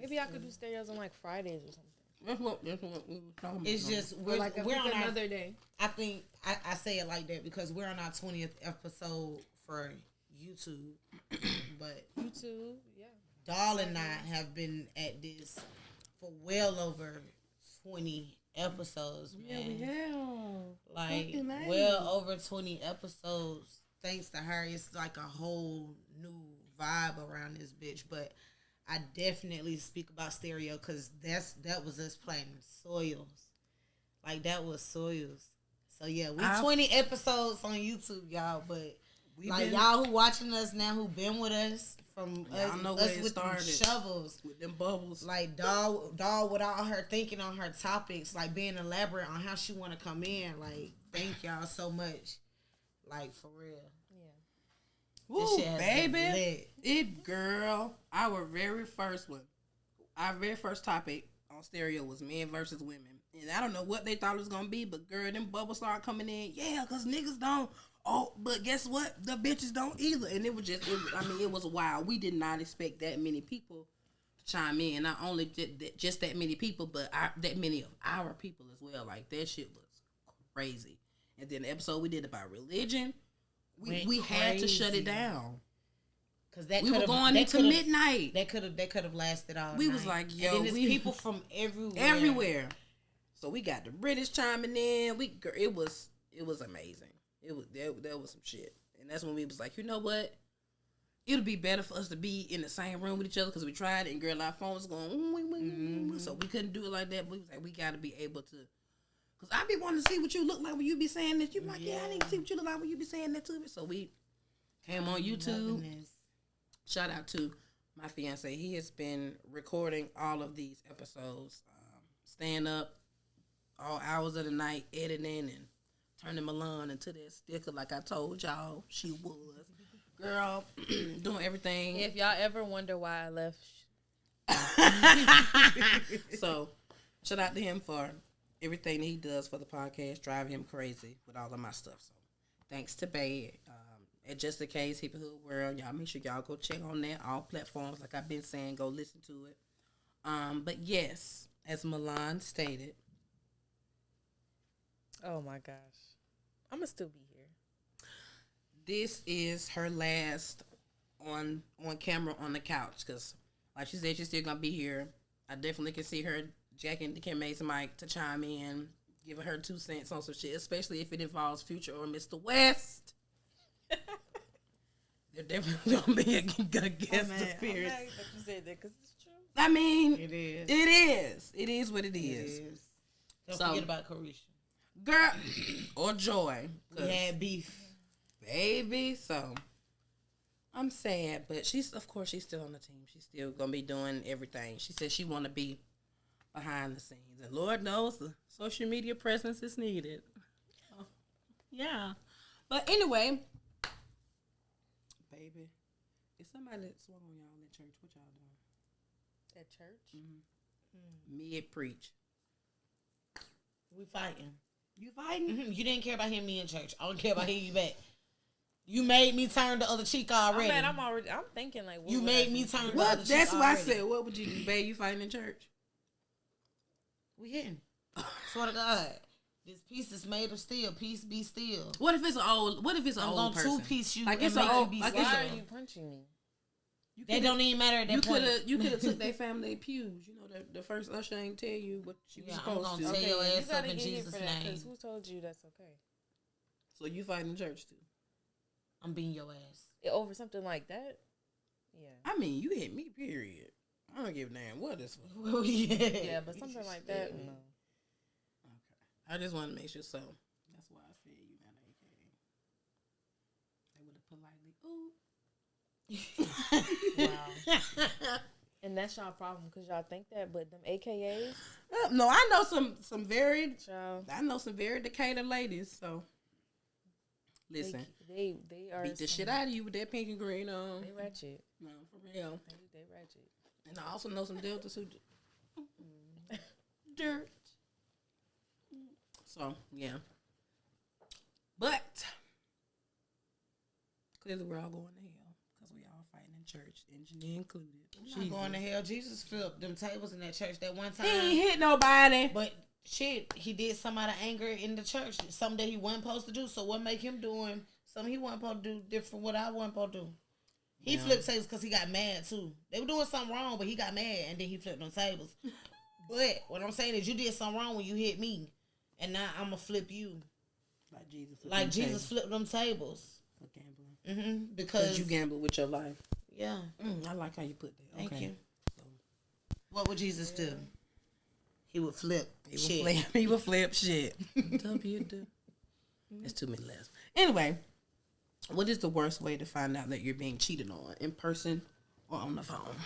Maybe I could do stereos on like Fridays or something. That's what we were talking about. It's just we're on another day. I think I say it like that because we're on our 20th episode for YouTube, but YouTube, yeah. Doll and I have been at this for well over 20 episodes, man. Yeah, we have. Like, well over 20 episodes. Thanks to her, it's like a whole new vibe around this bitch. But I definitely speak about stereo because that was us playing Soils. Like, that was Soils. So, yeah, we 20 episodes on YouTube, y'all. But, y'all who watching us now, who been with us, from us with them shovels. With them bubbles. Like, Doll with all her thinking on her topics, like, being elaborate on how she want to come in. Like, thank y'all so much. Like, for real. Yeah. Woo, baby. Girl. Our very first one. Our very first topic on stereo was men versus women. And I don't know what they thought it was going to be, but girl, them bubbles started coming in. Yeah, because niggas don't. Oh, but guess what? The bitches don't either. And it was it was wild. We did not expect that many people to chime in. Not only just that many people, but that many of our people as well. Like, that shit was crazy. And then the episode we did about religion, we had to shut it down. Cause we were going into midnight. They could have lasted all we night. Was like, yo, and then there's people from everywhere. So we got the British chiming in. It was amazing. That was some shit. And that's when we was like, you know what? It'll be better for us to be in the same room with each other because we tried it and girl, our phone was going so we couldn't do it like that. But we was like, we got to be able to. Because I be wanting to see what you look like when you be saying that. You like, yeah, I need to see what you look like when you be saying that to me. So we came on YouTube. Shout out to my fiance. He has been recording all of these episodes. Staying up all hours of the night, editing and turning Milan into that sticker like I told y'all she was. Girl, doing everything. If y'all ever wonder why I left. So, shout out to him for everything that he does for the podcast, driving him crazy with all of my stuff. So, thanks to Bay. At Just In Case, HippyHoodWorld. Y'all make sure y'all go check on that. All platforms, like I've been saying, go listen to it. But yes, as Milan stated. Oh my gosh. I'm going to still be here. This is her last on camera on the couch. Because, like she said, she's still going to be here. I definitely can see her jacking the Kim Mason mic to chime in, giving her 2 cents on some shit, especially if it involves Future or Mr. West. They're definitely gonna be a guest appearance. I'm glad you said that because it's true. I mean, it is. It is what it is. Don't forget about Carisha, girl, or Joy. We had beef, baby. So I'm sad, but of course she's still on the team. She's still gonna be doing everything. She said she want to be behind the scenes, and Lord knows the social media presence is needed. Oh, yeah. But anyway, baby, if somebody swung on y'all at church, what y'all doing? At church? Mid-preach. We fighting. You fighting? Mm-hmm. You didn't care about hearing me in church. I don't care about hearing you back. You made me turn the other cheek already. I'm thinking like, you made me turn the other cheek. That's why I said, what would you do, babe? You fighting in church? We hitting. Swear to God. This piece is made of steel. Peace be still. What if it's an old? What if it's an old person? Two-piece you. Like it's an old. Why are you punching me? They don't even matter at that point. You could have took their family pews. You know, the first usher ain't tell you what you was supposed to. I'm gonna tell your ass up in Jesus' name. Who told you that's okay? So you fighting in church too? I'm beating your ass over something like that. Yeah. I mean, you hit me. Period. I don't give a damn what it's for. Well, yeah. Yeah, but something like that. No. I just want to make sure so. That's why I feel you, man. They would have politely, ooh. Wow. And that's y'all problem because y'all think that, but them AKAs. No, I know some very. Child. I know some very Decatur ladies. So listen, they are beat the shit out of you with that pink and green on. They ratchet. No, for real. They ratchet. And I also know some Deltas who dirt. So, yeah. But clearly we're all going to hell because we all fighting in in church, engineer included. I'm not going to hell. Jesus flipped them tables in that church that one time. He ain't hit nobody. But shit, he did something out of anger in the church. Something that he wasn't supposed to do. So what make him doing something he wasn't supposed to do different from what I wasn't supposed to do? He flipped tables because he got mad too. They were doing something wrong, but he got mad and then he flipped them tables. But what I'm saying is you did something wrong when you hit me. And now I'm going to flip you. Like Jesus flipped them tables. For gambling. Mm-hmm. Because you gamble with your life. Yeah. I like how you put that. Thank okay. you. So, what would Jesus do? He would flip shit. He would flip shit. It's too many less. Anyway, what is the worst way to find out that you're being cheated on? In person or on the phone?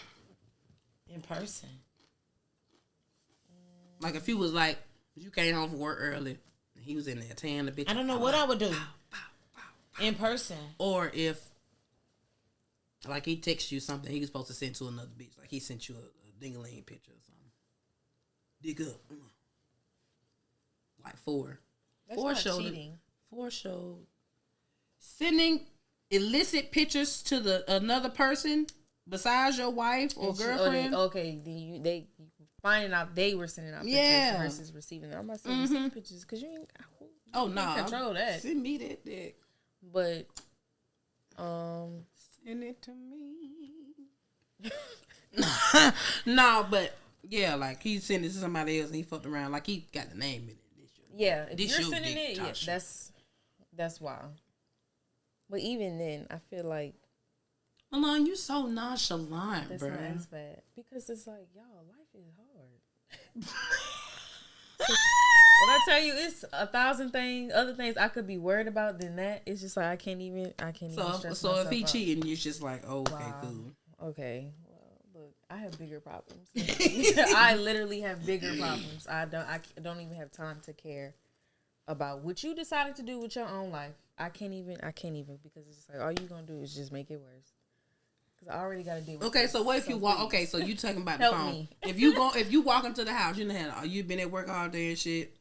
In person. Like if you was like, you came home from work early, and he was in there tearing the bitch. I don't know what I would do. In person. Or if, like, he texts you something he was supposed to send to another bitch. Like, he sent you a ding-a-ling picture or something. Dig up. Like, four. That's not cheating. Four showed. Sending illicit pictures to another person besides your wife or girlfriend. Then they finding out they were sending out pictures versus receiving them. I'm not saying send pictures because you ain't. Can't control that. Send me that dick. But, send it to me. No, but yeah, like he sent it to somebody else and he fucked around. Like he got the name in it. If you're sending it, that's wild. But even then, I feel like Milan, you so nonchalant, that's bro. not as bad because it's like, y'all, life is hard. When I tell you, it's 1,000 things, other things I could be worried about than that. It's just like I can't even stress So if he out. cheating, you're just like, oh, okay, cool. Okay, well, look, I have bigger problems. I literally have bigger problems. I don't even have time to care about what you decided to do with your own life. I can't even because it's just like all you gonna do is just make it worse. Cause I already gotta deal with Okay, so what if you walk? Okay, so you talking about the phone? Me. If you walk into the house, you've been at work all day and shit,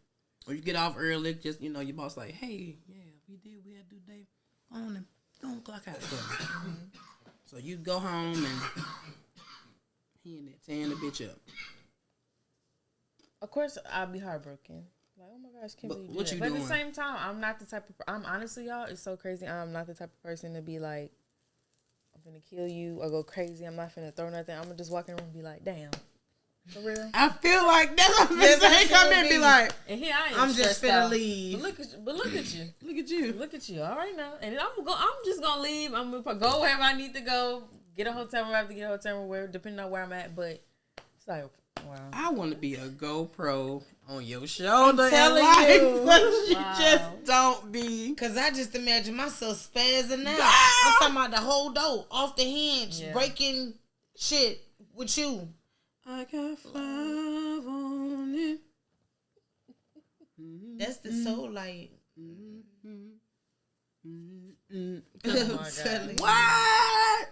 or you get off early, just your boss like, hey, yeah, we had to do day on and don't clock out. So you go home and he in there tearing the bitch up. Of course, I'll be heartbroken. Like, oh my gosh, can't believe you what do that. you But doing? at the same time, I'm not the type of. I'm honestly, y'all, it's so crazy. I'm not the type of person to be like, I'm gonna kill you or go crazy. I'm not finna throw nothing. I'm gonna just walk in the room and be like, damn, for real. I feel like that's what I'm saying. Come in and be like, and here I am. I'm just finna leave. But look at you. Look at you. Look at you. All right now, and then I'm just gonna leave. I'm gonna go wherever I need to go. Get a hotel room. I have to get a hotel room where, depending on where I'm at. But it's like, wow. I want to be a GoPro on your shoulder. I'm telling you. But you just don't be. Because I just imagine myself spazzing out. I'm talking about the whole door, off the hinge, breaking shit with you. I got 5 on it. That's the soul light. What?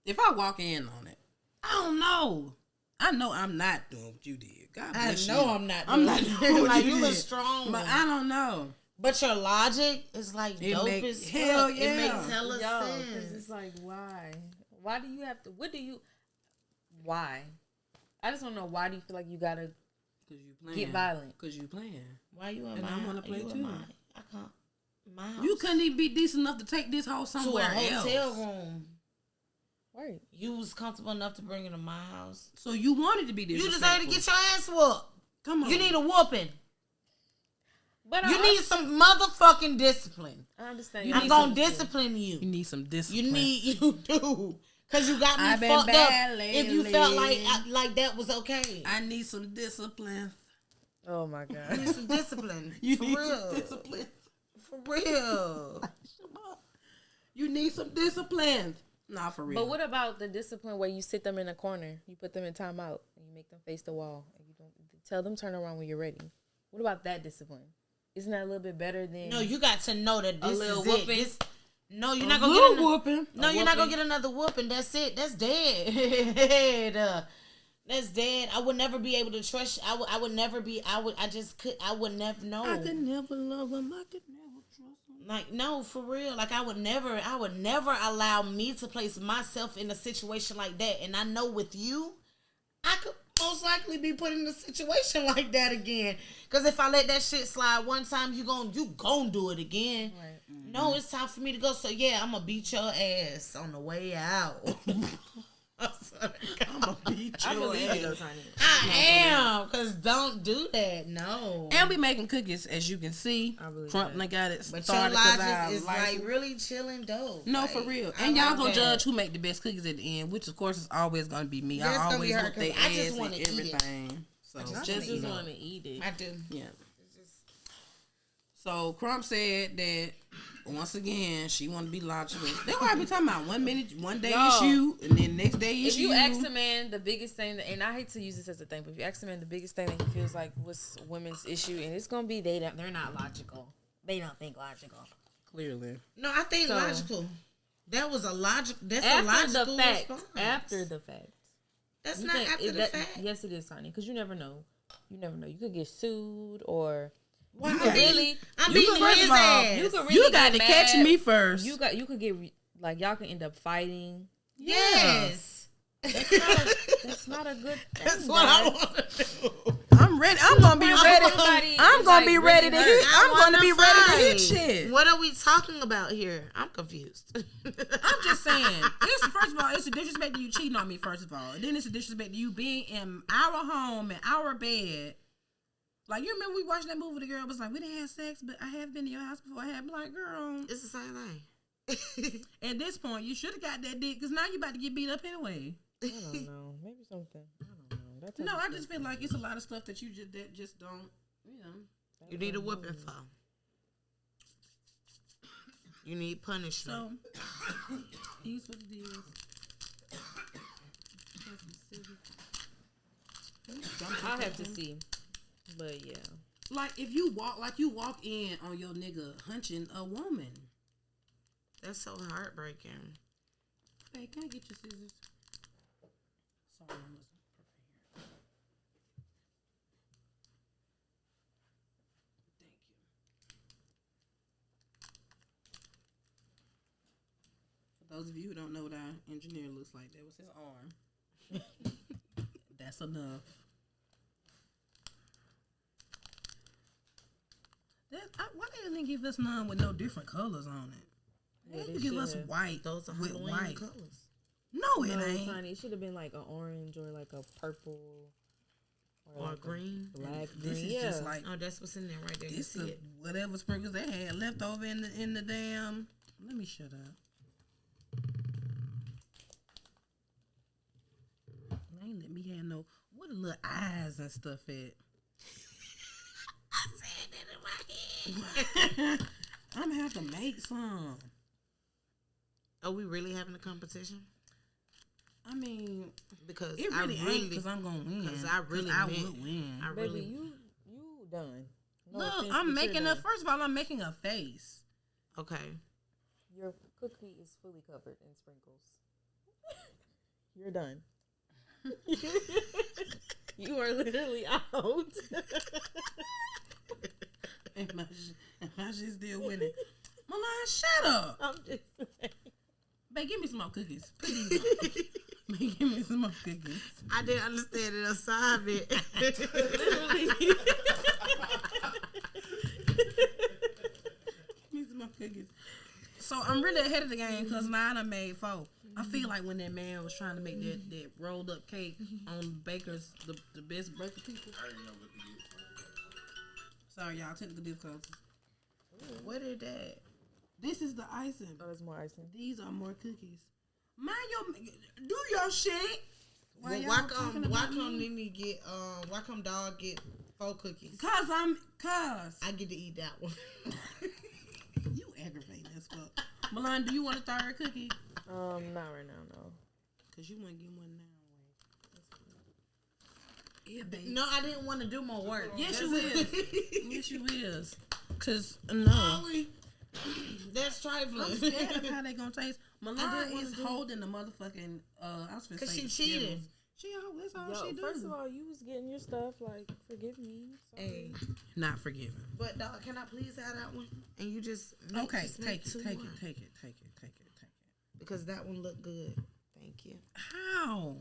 If I walk in on it, I don't know. I know I'm not doing what you did. God bless you. I'm not doing what like you did. was strong. But I don't know. But your logic is like dope as fuck. Hell yeah. It makes hella sense. Because it's like, why? Why do you have to? Why? I just want to know, why do you feel like you gotta get violent? Because you playing. Why you in and my I want to play too. I can't. My house. You couldn't even be decent enough to take this hoe somewhere to a hotel else. room. Right. You was comfortable enough to bring it to my house. So you wanted to be disrespectful. You decided to get your ass whooped. Come on. You need a whooping. But you need some motherfucking discipline. I understand. I'm gonna discipline you. You need some discipline. You do. Cause you got me fucked up. Lately. If you felt like that was okay. I need some discipline. Oh my God. You need some discipline. You For need real. some discipline. For real. You need some discipline. Nah, for real. But what about the discipline where you sit them in a corner, you put them in timeout, and you make them face the wall, and you don't tell them turn around when you're ready? What about that discipline? Isn't that a little bit better than? No, you got to know that this is whooping. it. No, you're not gonna get whooping. No, you're not gonna get another whooping. That's it. That's dead. That's dead. I would never be able to trust. I would never be. I would never know. I could never love him. I could never trust him. Like, no, for real. Like, I would never allow me to place myself in a situation like that. And I know with you, I could most likely be put in a situation like that again. Because if I let that shit slide one time, you gon' do it again. Right. Mm-hmm. No, it's time for me to go. So yeah, I'm gonna beat your ass on the way out. I'm gonna beat your ass. I am, cause don't do that. No. And we making cookies, as you can see. Trump got it but started. Your logic is like really chilling dope. No, like, for real. And y'all gonna judge who make the best cookies at the end, which of course is always gonna be me. I always want their ass and everything. So I just want to eat it. I do. Yeah. So Crump said that once again she want to be logical. That's why I be talking about 1 minute, one day is you, and then next day is you. If you ask a man the biggest thing, and I hate to use this as a thing, but if you ask a man the biggest thing that he feels like what's women's issue, and it's gonna be they're not logical. They don't think logical. Clearly. No, I think logical. That was a logic. That's after a logical the fact. response. After the fact. That's not after the fact. Yes, it is, Tiny. Because you never know. You never know. You could get sued or. Why? You could really. I'm beating his ass. You could really. You got to catch me first. You could get like y'all can end up fighting. Yes. That's not a good thing. That's what I want to do. I'm ready. I'm gonna be ready. I'm gonna be ready to hit. I'm gonna be ready to hit shit. What are we talking about here? I'm confused. I'm just saying. First of all, it's a disrespect to you cheating on me. First of all, and then it's a disrespect to you being in our home in our bed. Like, you remember we watched that movie? The girl was like, "We didn't have sex, but I have been to your house before." I have. Like, girl, it's the same thing. At this point, you should have got that dick because now you about to get beat up anyway. I don't know. Maybe something. I don't know. No, I just feel like it's a lot of stuff that you just don't, You need a whipping for. You need punishment. So, here's what it is. I'll have to see. But yeah. Like, if you walk in on your nigga hunching a woman. That's so heartbreaking. Hey, can I get your scissors? Sorry, I wasn't prepared. Thank you. For those of you who don't know what our engineer looks like, that was his arm. That's enough. Why didn't they give us none with no different colors on it? They give us white. Those are with white colors. No, it ain't. Honey, it should have been like an orange or like a purple or like green, black. This green. is just like that's what's in there right there. This is whatever sprinkles they had left over in the damn. Let me shut up. They ain't let me have no. What the little eyes and stuff at? I said it in my head. I'm gonna have to make some. Are we really having a competition? I mean, because it really ain't because I'm gonna win. Because I would win. Baby, you done. No Look, I'm making a. First of all, I'm making a face. Okay. Your cookie is fully covered in sprinkles. You're done. You are literally out. And my shit's still winning. Milan, shut up. I'm just saying. Babe, give me some more cookies. Please. Babe, give me some more cookies. I didn't understand the assignment. Literally. Give me some more cookies. So I'm really ahead of the game because now I done made 4. I feel like when that man was trying to make that rolled up cake on Baker's, the best baker people. I didn't know what to get. Sorry, y'all. Technical difficulties. What is that? This is the icing. Oh, there's more icing. These are more cookies. Mind do your shit. Why come Nini get why come dog get 4 cookies? Cause I get to eat that one. You aggravating as fuck. Milan, do you want a 3rd cookie? Not right now, no. Cause you want to get one now. Yeah, baby. No, I didn't want to do more work. Yes, you is. Yes, you is. Cause no. That's trifling. I'm scared of how they gonna taste. Milan is holding the motherfucking. I was finna say she cheated. She always That's all she do. First of all, you was getting your stuff like, forgive me. Sorry. Hey, Not forgiven. but dog, can I please have that one? And you just Okay, just take two it. more. Because that one looked good. Thank you. How?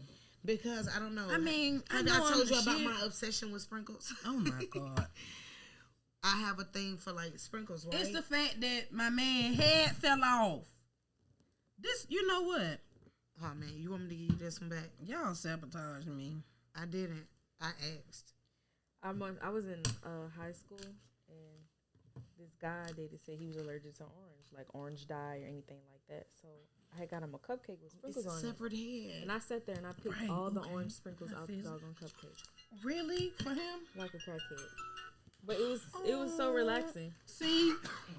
Because I don't know. I mean, have I told you about my obsession with sprinkles? Oh my God. I have a thing for like sprinkles, right? It's the fact that my man head fell off. This, you know what? Oh man, you want me to give you this one back? Y'all sabotage me. I didn't. I asked. I was in high school, and this guy I dated said he was allergic to orange, like orange dye or anything like that. So I had got him a cupcake with sprinkles It's a on separate it. head. And I sat there and I picked all the orange sprinkles out the doggone cupcake. Really? For him? Like a crackhead. But it was so relaxing.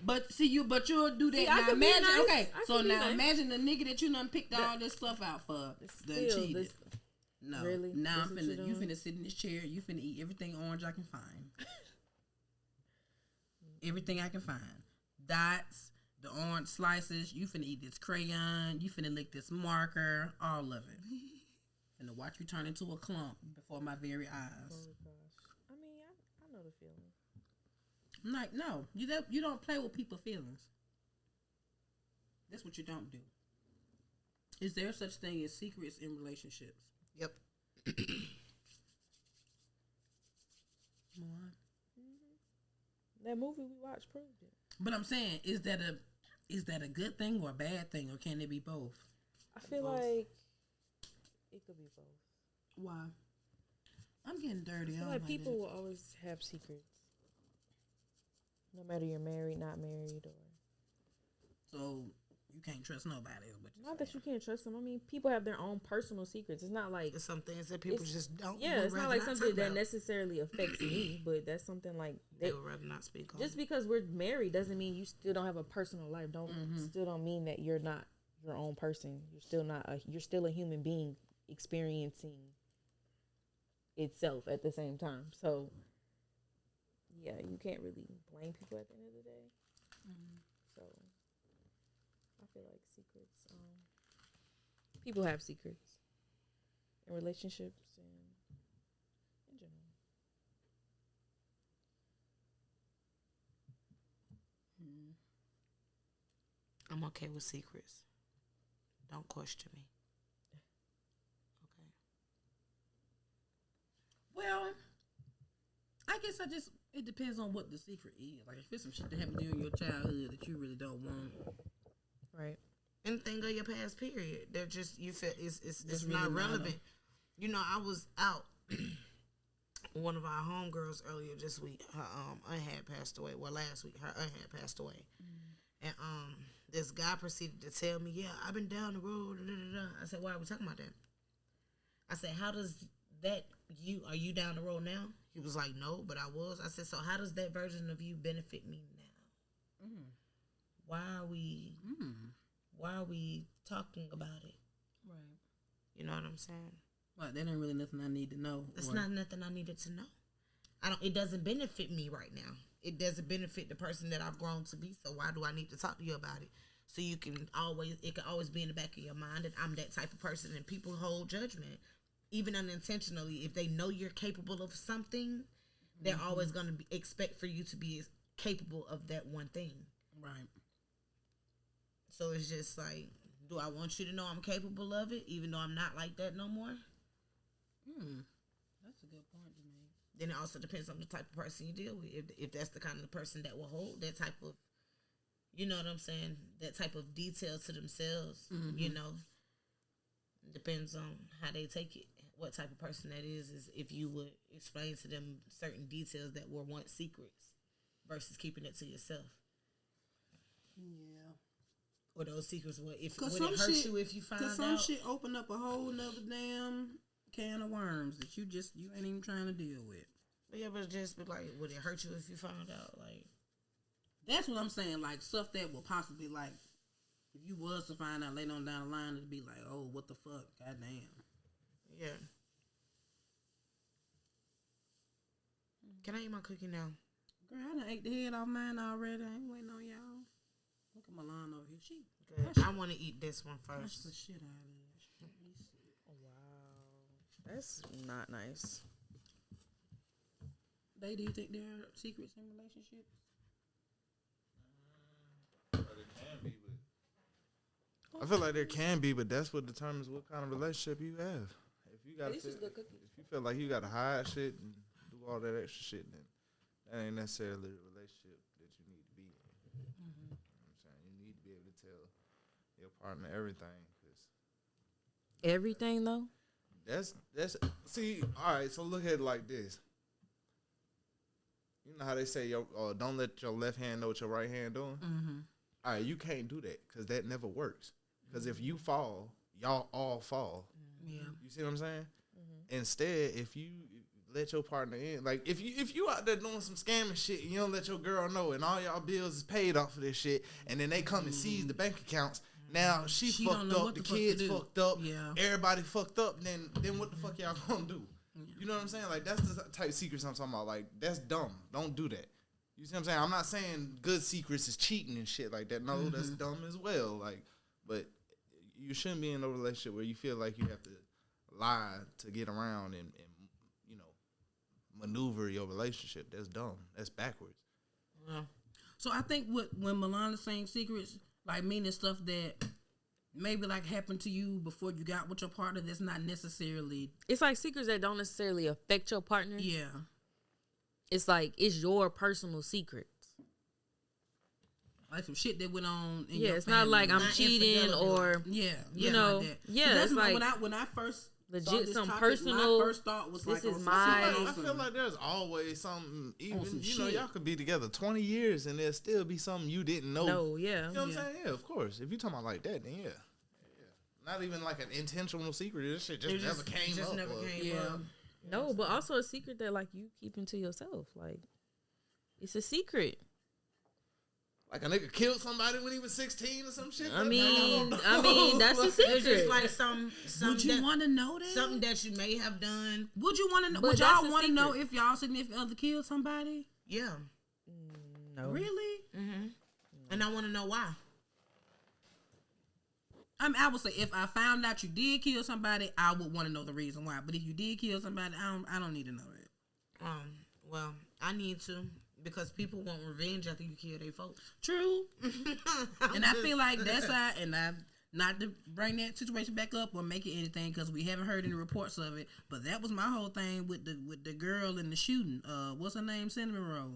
But you'll do that. See, I now could be imagine, nice. okay, I so could be now nice. imagine the nigga that you done picked all this stuff out for done Still, cheated. this, No. Really? Now This what you doing? finna sit in this chair, you finna eat everything orange I can find. Everything I can find. Dots, the orange slices, you finna eat this crayon, you finna lick this marker, all of it. Finna watch you turn into a clump before my very eyes. oh gosh. I mean, I know the feeling. I'm like, no, you don't play with people's feelings. That's what you don't do. Is there such thing as secrets in relationships? Yep. That movie we watched proved it. But I'm saying, is that a good thing or a bad thing, or can it be both? I feel like it could be both. Why? I'm getting dirty. I feel like people will always have secrets. No matter you're married, not married, or So you can't trust nobody. not that you can't trust them. I mean, people have their own personal secrets. It's not like There's some things that people just don't. yeah, it's not like something that necessarily necessarily affects me, but that's something like they would rather not speak on. just because we're married doesn't mean you still don't have a personal life. Still don't mean that you're not your own person. You're still a human being experiencing itself at the same time. So yeah, you can't really blame people at the end of the day. So I feel like secrets. People have secrets in relationships and in general. I'm okay with secrets. Don't question me. Okay. Well, I guess it depends on what the secret is. Like if it's some shit that happened to you in your childhood that you really don't want. Right. Anything of your past period that just you feel it's really not not relevant. You know, I was out. One of our homegirls earlier this week, her aunt had passed away. Well, last week her aunt had passed away, and this guy proceeded to tell me, "Yeah, I've been down the road." Da, da, da. I said, "Why are we talking about that?" I said, "How does that are you down the road now?" He was like, "No, but I was." I said, "So how does that version of you benefit me now? Why are we talking about it?" Right. You know what I'm saying? Well, that ain't really nothing I need to know. That's not nothing I needed to know. It doesn't benefit me right now. It doesn't benefit the person that I've grown to be. So why do I need to talk to you about it? So it can always be in the back of your mind that I'm that type of person, and people hold judgment, even unintentionally. If they know you're capable of something, they're always going to expect for you to be capable of that one thing. Right. So it's just like, do I want you to know I'm capable of it, even though I'm not like that no more? That's a good point to make. Then it also depends on the type of person you deal with. If that's the kind of person that will hold that type of, you know what I'm saying, that type of detail to themselves, you know, it depends on how they take it. What type of person that is if you would explain to them certain details that were once secrets versus keeping it to yourself. Yeah. Or those secrets would it hurt you if you found out? Because some shit open up a whole nother damn can of worms that you ain't even trying to deal with. Yeah, but just be like, would it hurt you if you found out? Like, that's what I'm saying. Like stuff that will possibly, like, if you was to find out later on down the line, it'd be like, oh, what the fuck, goddamn. Yeah. Can I eat my cookie now? Girl, I done ate the head off mine already. I ain't waiting on y'all. Look at Milan over here. She good. I want to eat this one first. the shit out of it. Wow, That's not nice. Do you think there are secrets in relationships? I feel like there can be, but that's what determines what kind of relationship you have. If you got, if you feel like you got to hide shit and do all that extra shit, then that ain't necessarily the relationship that you need to be in. You know what I'm saying? You need to be able to tell your partner everything. Everything though. That's see. All right, so look at it like this. You know how they say, don't let your left hand know what your right hand doing. All right, you can't do that because that never works. Because if you fall, y'all all fall. Yeah. You see what I'm saying? Instead, if you let your partner in, like if you out there doing some scamming shit and you don't let your girl know, and all y'all bills is paid off for this shit, and then they come and seize the bank accounts. Now she fucked up, the kids fucked up, everybody fucked up. Then what the fuck y'all gonna do? You know what I'm saying? Like that's the type of secrets I'm talking about. Like that's dumb. Don't do that. You see what I'm saying? I'm not saying good secrets is cheating and shit like that. No, that's dumb as well. Like, but you shouldn't be in a relationship where you feel like you have to lie to get around and you know, maneuver your relationship. That's dumb. That's backwards. Yeah. So I think when Milan is saying secrets, like meaning stuff that maybe like happened to you before you got with your partner, that's not necessarily. It's like secrets that don't necessarily affect your partner. Yeah. It's like it's your personal secrets. Like some shit that went on in yeah, your it's family. not like I'm cheating or you know, like that. yeah, it's like when I first legit some topic, personal. my first thought was this like, is my. I feel like there's always something. Even some you know, shit. y'all could be together 20 years and there'll still be something you didn't know. No, yeah, you know what I'm saying? Yeah, of course. If you talking about like that, then yeah. Not even like an intentional secret. This shit just never came up. Never came up. No, but also a secret that like you keeping to yourself. Like it's a secret. Like a nigga killed somebody when he was 16 or some shit. I mean, that's a secret. It's just like some would you want to know that? Something that you may have done. Would you want to know? But Would y'all that's a want to know secret. if y'all significant other killed somebody? Yeah. No. Really? And I want to know why. I would say if I found out you did kill somebody, I would want to know the reason why. But if you did kill somebody, I don't need to know that. Well, I need to because people want revenge after you kill their folks. True. And I feel like that's not to bring that situation back up or make it anything because we haven't heard any reports of it. But that was my whole thing with the girl in the shooting. What's her name? Cinnamon Roll.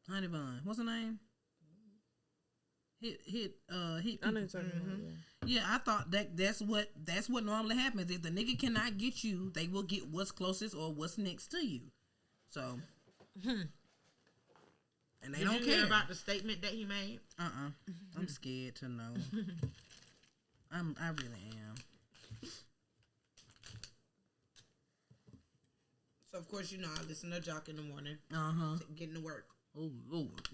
Honey Bun. What's her name? Hit people. I know you're talking about, Yeah, I thought that's what normally happens. If the nigga cannot get you, they will get what's closest or what's next to you. So, and they don't care hear about the statement that he made. I'm scared to know. I really am. So of course, you know, I listen to Jock in the morning. Getting to work. Oh Lord.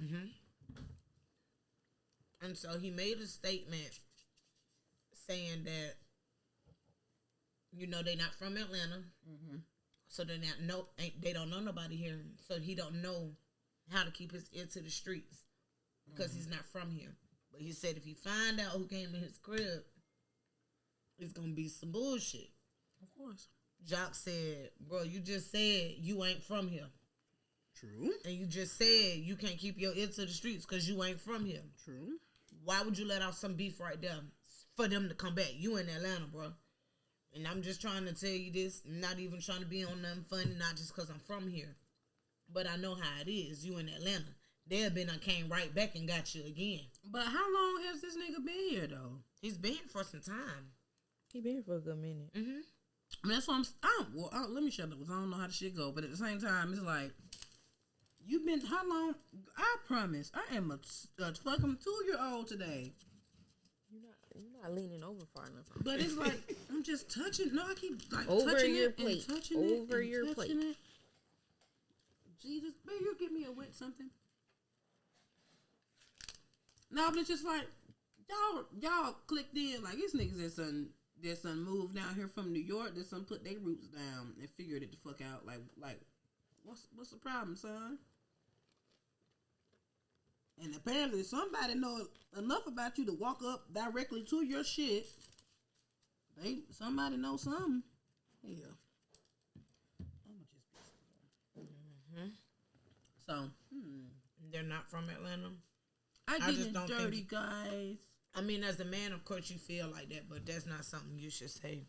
And so he made a statement saying that, you know, they not from Atlanta, so they don't know nobody here, so he don't know how to keep his ear to the streets because he's not from here. But he said if he find out who came in his crib, it's gonna be some bullshit. Of course. Jock said, "Bro, you just said you ain't from here." True. And you just said you can't keep your ear to the streets because you ain't from here. True. Why would you let off some beef right there for them to come back? You in Atlanta, bro. And I'm just trying to tell you this. I'm not even trying to be on nothing funny, not just because I'm from here. But I know how it is. You in Atlanta. They've been, I came right back and got you again. But how long has this nigga been here, though? He's been here for some time. He been here for a good minute. I mean, that's what let me shut up because I don't know how the shit go. But at the same time, it's like, you've been, how long? I promise, I am a fucking 2-year-old today. You're not leaning over far enough. But it's like, I'm just touching. No, I keep like over touching your it plate. and touching it. Over and your touching plate. it. Jesus, baby, you give me a wet something. No, but it's just like, y'all clicked in. Like, these niggas that son moved down here from New York. That son put their roots down and figured it the fuck out. Like, what's the problem, son? And apparently somebody know enough about you to walk up directly to your shit. Somebody know something. Yeah. I'm gonna just be so. They're not from Atlanta. I just just don't dirty think- guys. I mean, as a man, of course, you feel like that, but that's not something you should say.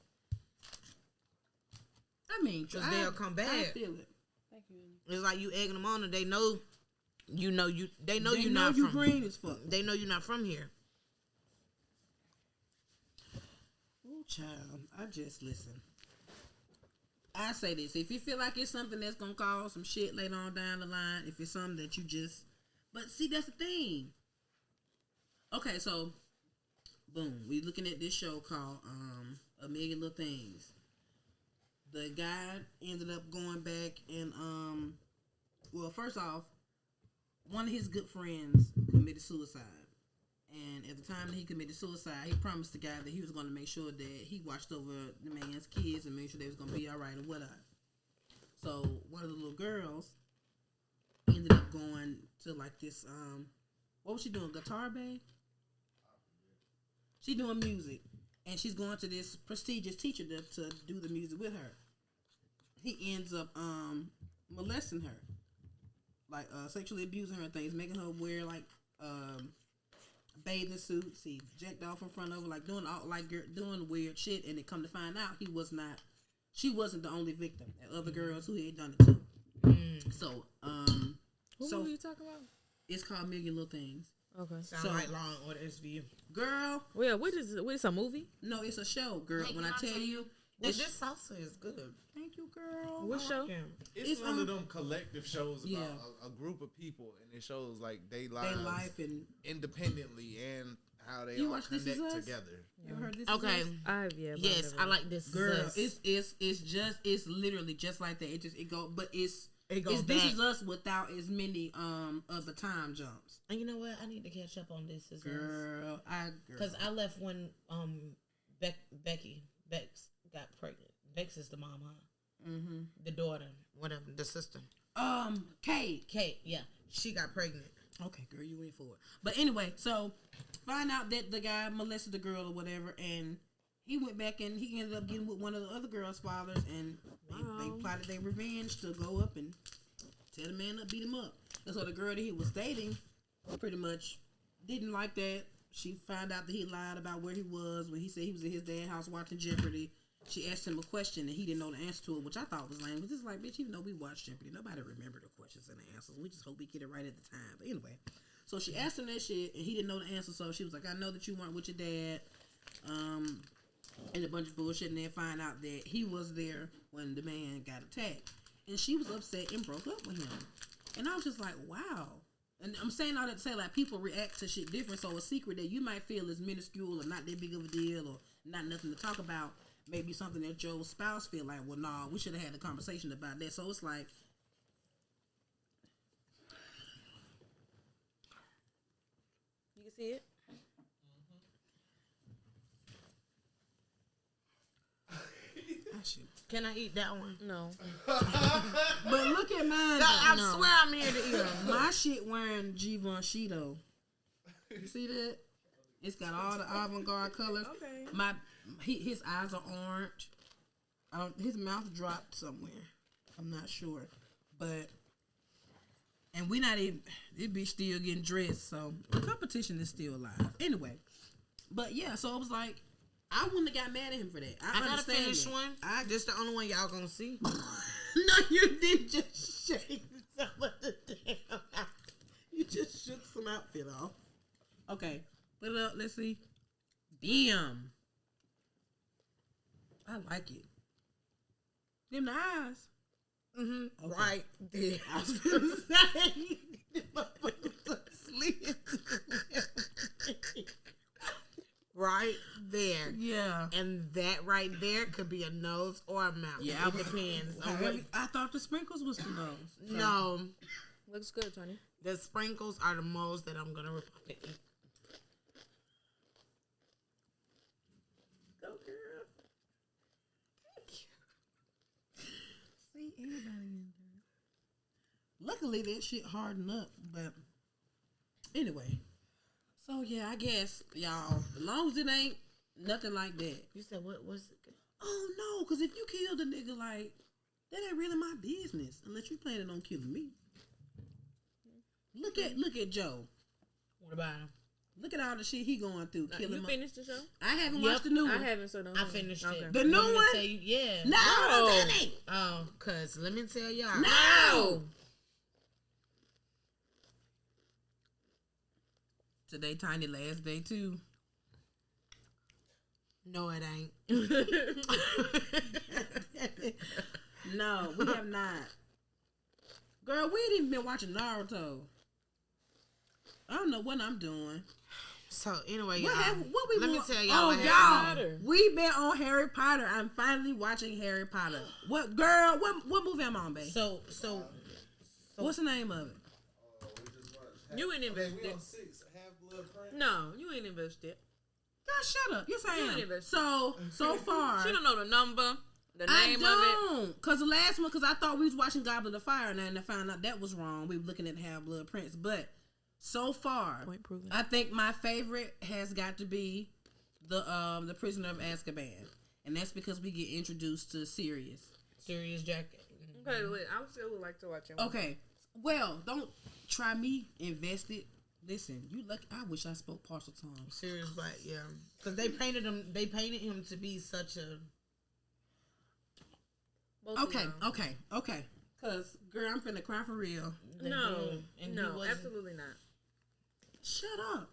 I mean, 'Cause they'll come back. I feel it. Thank you. It's like you egging them on, and they know, they know you're They not know you from. green as fuck. They know you're not from here. Oh, child, I just listen. I say this: if you feel like it's something that's gonna cause some shit later on down the line, if it's something that you just, but see, that's the thing. Okay, so, boom, we looking at this show called A Million Little Things. The guy ended up going back and well, first off, one of his good friends committed suicide. And at the time that he committed suicide, he promised the guy that he was going to make sure that he watched over the man's kids and made sure they was going to be all right and whatnot. So one of the little girls ended up going to like this, what was she doing, guitar bag? She doing music. And she's going to this prestigious teacher to do the music with her. He ends up molesting her. Like sexually abusing her and things, making her wear like bathing suits. He jacked off in front of her, like doing weird shit. And it come to find out she wasn't the only victim. There were other girls who had done it too. So What were you talking about? It's called Million Little Things. Okay. Sound So- like Law and Order SVU. Girl, Well, what is it? What is a movie? no, it's a show, girl. Hey, When can I I tell tell you, This salsa is good. thank you, girl. What show? Yeah. It's It's, one of them collective shows about yeah. a group of people, and it shows like they They lives life and independently and how they You all watch This Is connect Us? together. you ever heard this? Okay. Is Us? Yes, I like this. Girl, Us. it's literally just like that. It goes goes This back. Is Us without as many other time jumps. And you know what? I need to catch up on This Is Us. Girl, Because I left when Bex got pregnant. Bex is the mom, huh? mm-hmm. The daughter, whatever, the sister. Kate. Kate, yeah. She got pregnant. Okay, girl, you went for it. But anyway, so find out that the guy molested the girl or whatever, and he went back and he ended up getting with one of the other girl's fathers, and they plotted their revenge to go up and tear the man up, beat him up. And so the girl that he was dating pretty much didn't like that. She found out that he lied about where he was when he said he was at his dad's house watching Jeopardy. She asked him a question and he didn't know the answer to it, which I thought was lame. Because it's like, bitch, even though we watch Jeopardy, nobody remember the questions and the answers. We just hope we get it right at the time. But anyway, so she asked him that shit and he didn't know the answer. So she was like, I know that you weren't with your dad. And a bunch of bullshit. And then find out that he was there when the man got attacked. And she was upset and broke up with him. And I was just like, wow. And I'm saying all that to say, like, people react to shit different. So a secret that you might feel is minuscule or not that big of a deal or not nothing to talk about may be something that your spouse feel like, well, nah, we should have had a conversation about that. So it's like, You can see it. I should. Can I eat that one? No. But look at mine. I though. swear I'm here to eat them. My shit wearing Givenchy though. You see that? It's got all the avant-garde colors. Okay. His eyes are orange. His mouth dropped somewhere. I'm not sure, but and we not even. This bitch still getting dressed, so the competition is still alive. Anyway, but yeah, so it was like I wouldn't have got mad at him for that. I gotta understand finish that. one. This the only one y'all gonna see. No, you didn't just shake some of the damn. You just shook some outfit off. Okay, put it up. Let's see. Damn, I like it. Them the eyes. Mm-hmm. Okay. Right there. I was gonna say. Them motherfuckers are asleep. Right there. Yeah. And that right there could be a nose or a mouth. Yeah, It depends on what. I thought the sprinkles was the nose. No, Looks good, Tony. the sprinkles are the moles that I'm gonna eat. Go girl. See everybody in there. Luckily that shit hardened up, but anyway. So yeah, I guess y'all, as long as it ain't nothing like that. You said what was it? Oh no, because if you killed a nigga, like that ain't really my business unless you planning on killing me. Look at Joe. What about him? Look at all the shit he going through. You finished the show? I haven't watched the new one. I haven't, so don't. I finished it. The new one? Tell you, yeah. No, don't tell me. Oh, cause let me tell y'all. No. Today, Tiny last day too. No, it ain't. No, we have not. Girl, we ain't even been watching Naruto. I don't know what I'm doing. So anyway, Let me tell y'all. Oh, y'all, we've been on Harry Potter. I'm finally watching Harry Potter. What, girl? What movie am I on, babe? So What's the name of it? You ain't invested. We on 6 Half-Blood Prince. No, you ain't invested. Girl, shut up. Yes, I You am. ain't invested. So far, She don't know the number, the name I of it. don't. Cause the last one, cause I thought we was watching Goblet of Fire, and then I found out that was wrong. We were looking at Half-Blood Prince, but so far, Point proven. I think my favorite has got to be the Prisoner of Azkaban, and that's because we get introduced to Sirius. Serious jacket. Okay, wait. I still would like to watch it. Okay, well, don't try me invested. Listen, you lucky. I wish I spoke partial tongue. Serious, but yeah, because they painted him. They painted him to be such a. Okay. Cause girl, I'm finna cry for real. No, and no, absolutely not. Shut up,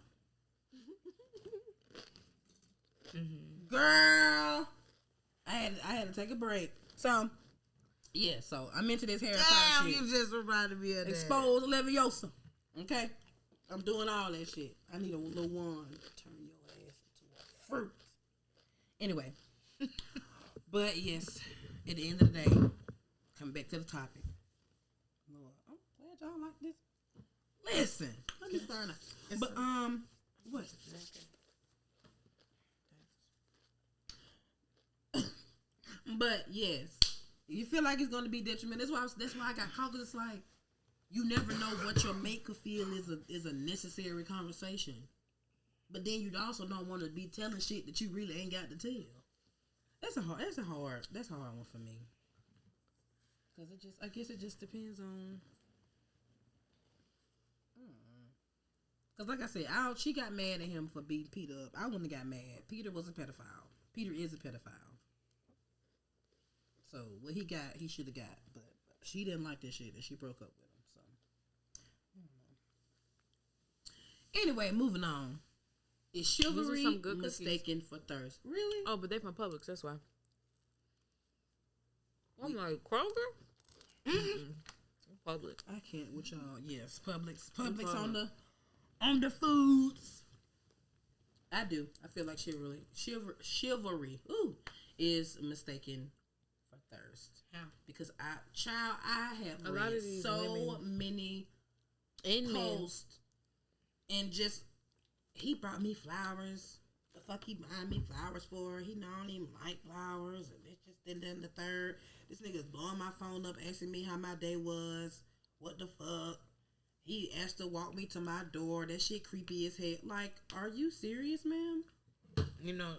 girl. I had to take a break. So yeah, so I'm into this Harry Potter shit. You just reminded me of that. Expose Leviosa. Okay, I'm doing all that shit. I need a little wand to turn your ass into a fruit. Anyway, but yes, at the end of the day, come back to the topic. Lord, I'm glad y'all like this. Listen, let me start out. But what? But yes, you feel like it's going to be detrimental. That's why I got caught. 'Cause it's like you never know what your maker feel is a necessary conversation. But then you also don't want to be telling shit that you really ain't got to tell. That's a hard one for me. 'Cause I guess it just depends on. Cause like I said, she got mad at him for beating Peter up. I wouldn't have got mad. Peter was a pedophile. Peter is a pedophile. So what he got, he should have got. But she didn't like this shit, and she broke up with him. So I don't know. Anyway, moving on. Is Chivalry some good mistaken for thirst? Really? Oh, but they from Publix. That's why. I'm like Kroger. Publix. I can't with y'all. Yes, Publix on the foods. I do. I feel like chivalry is mistaken for thirst. How? Because I have A read lot of these so many posts and just he brought me flowers. The fuck he buying me flowers for? He don't even like flowers, and it's just then the third. This nigga's blowing my phone up, asking me how my day was. What the fuck? He asked to walk me to my door. That shit creepy as hell. Like, are you serious, ma'am? You know,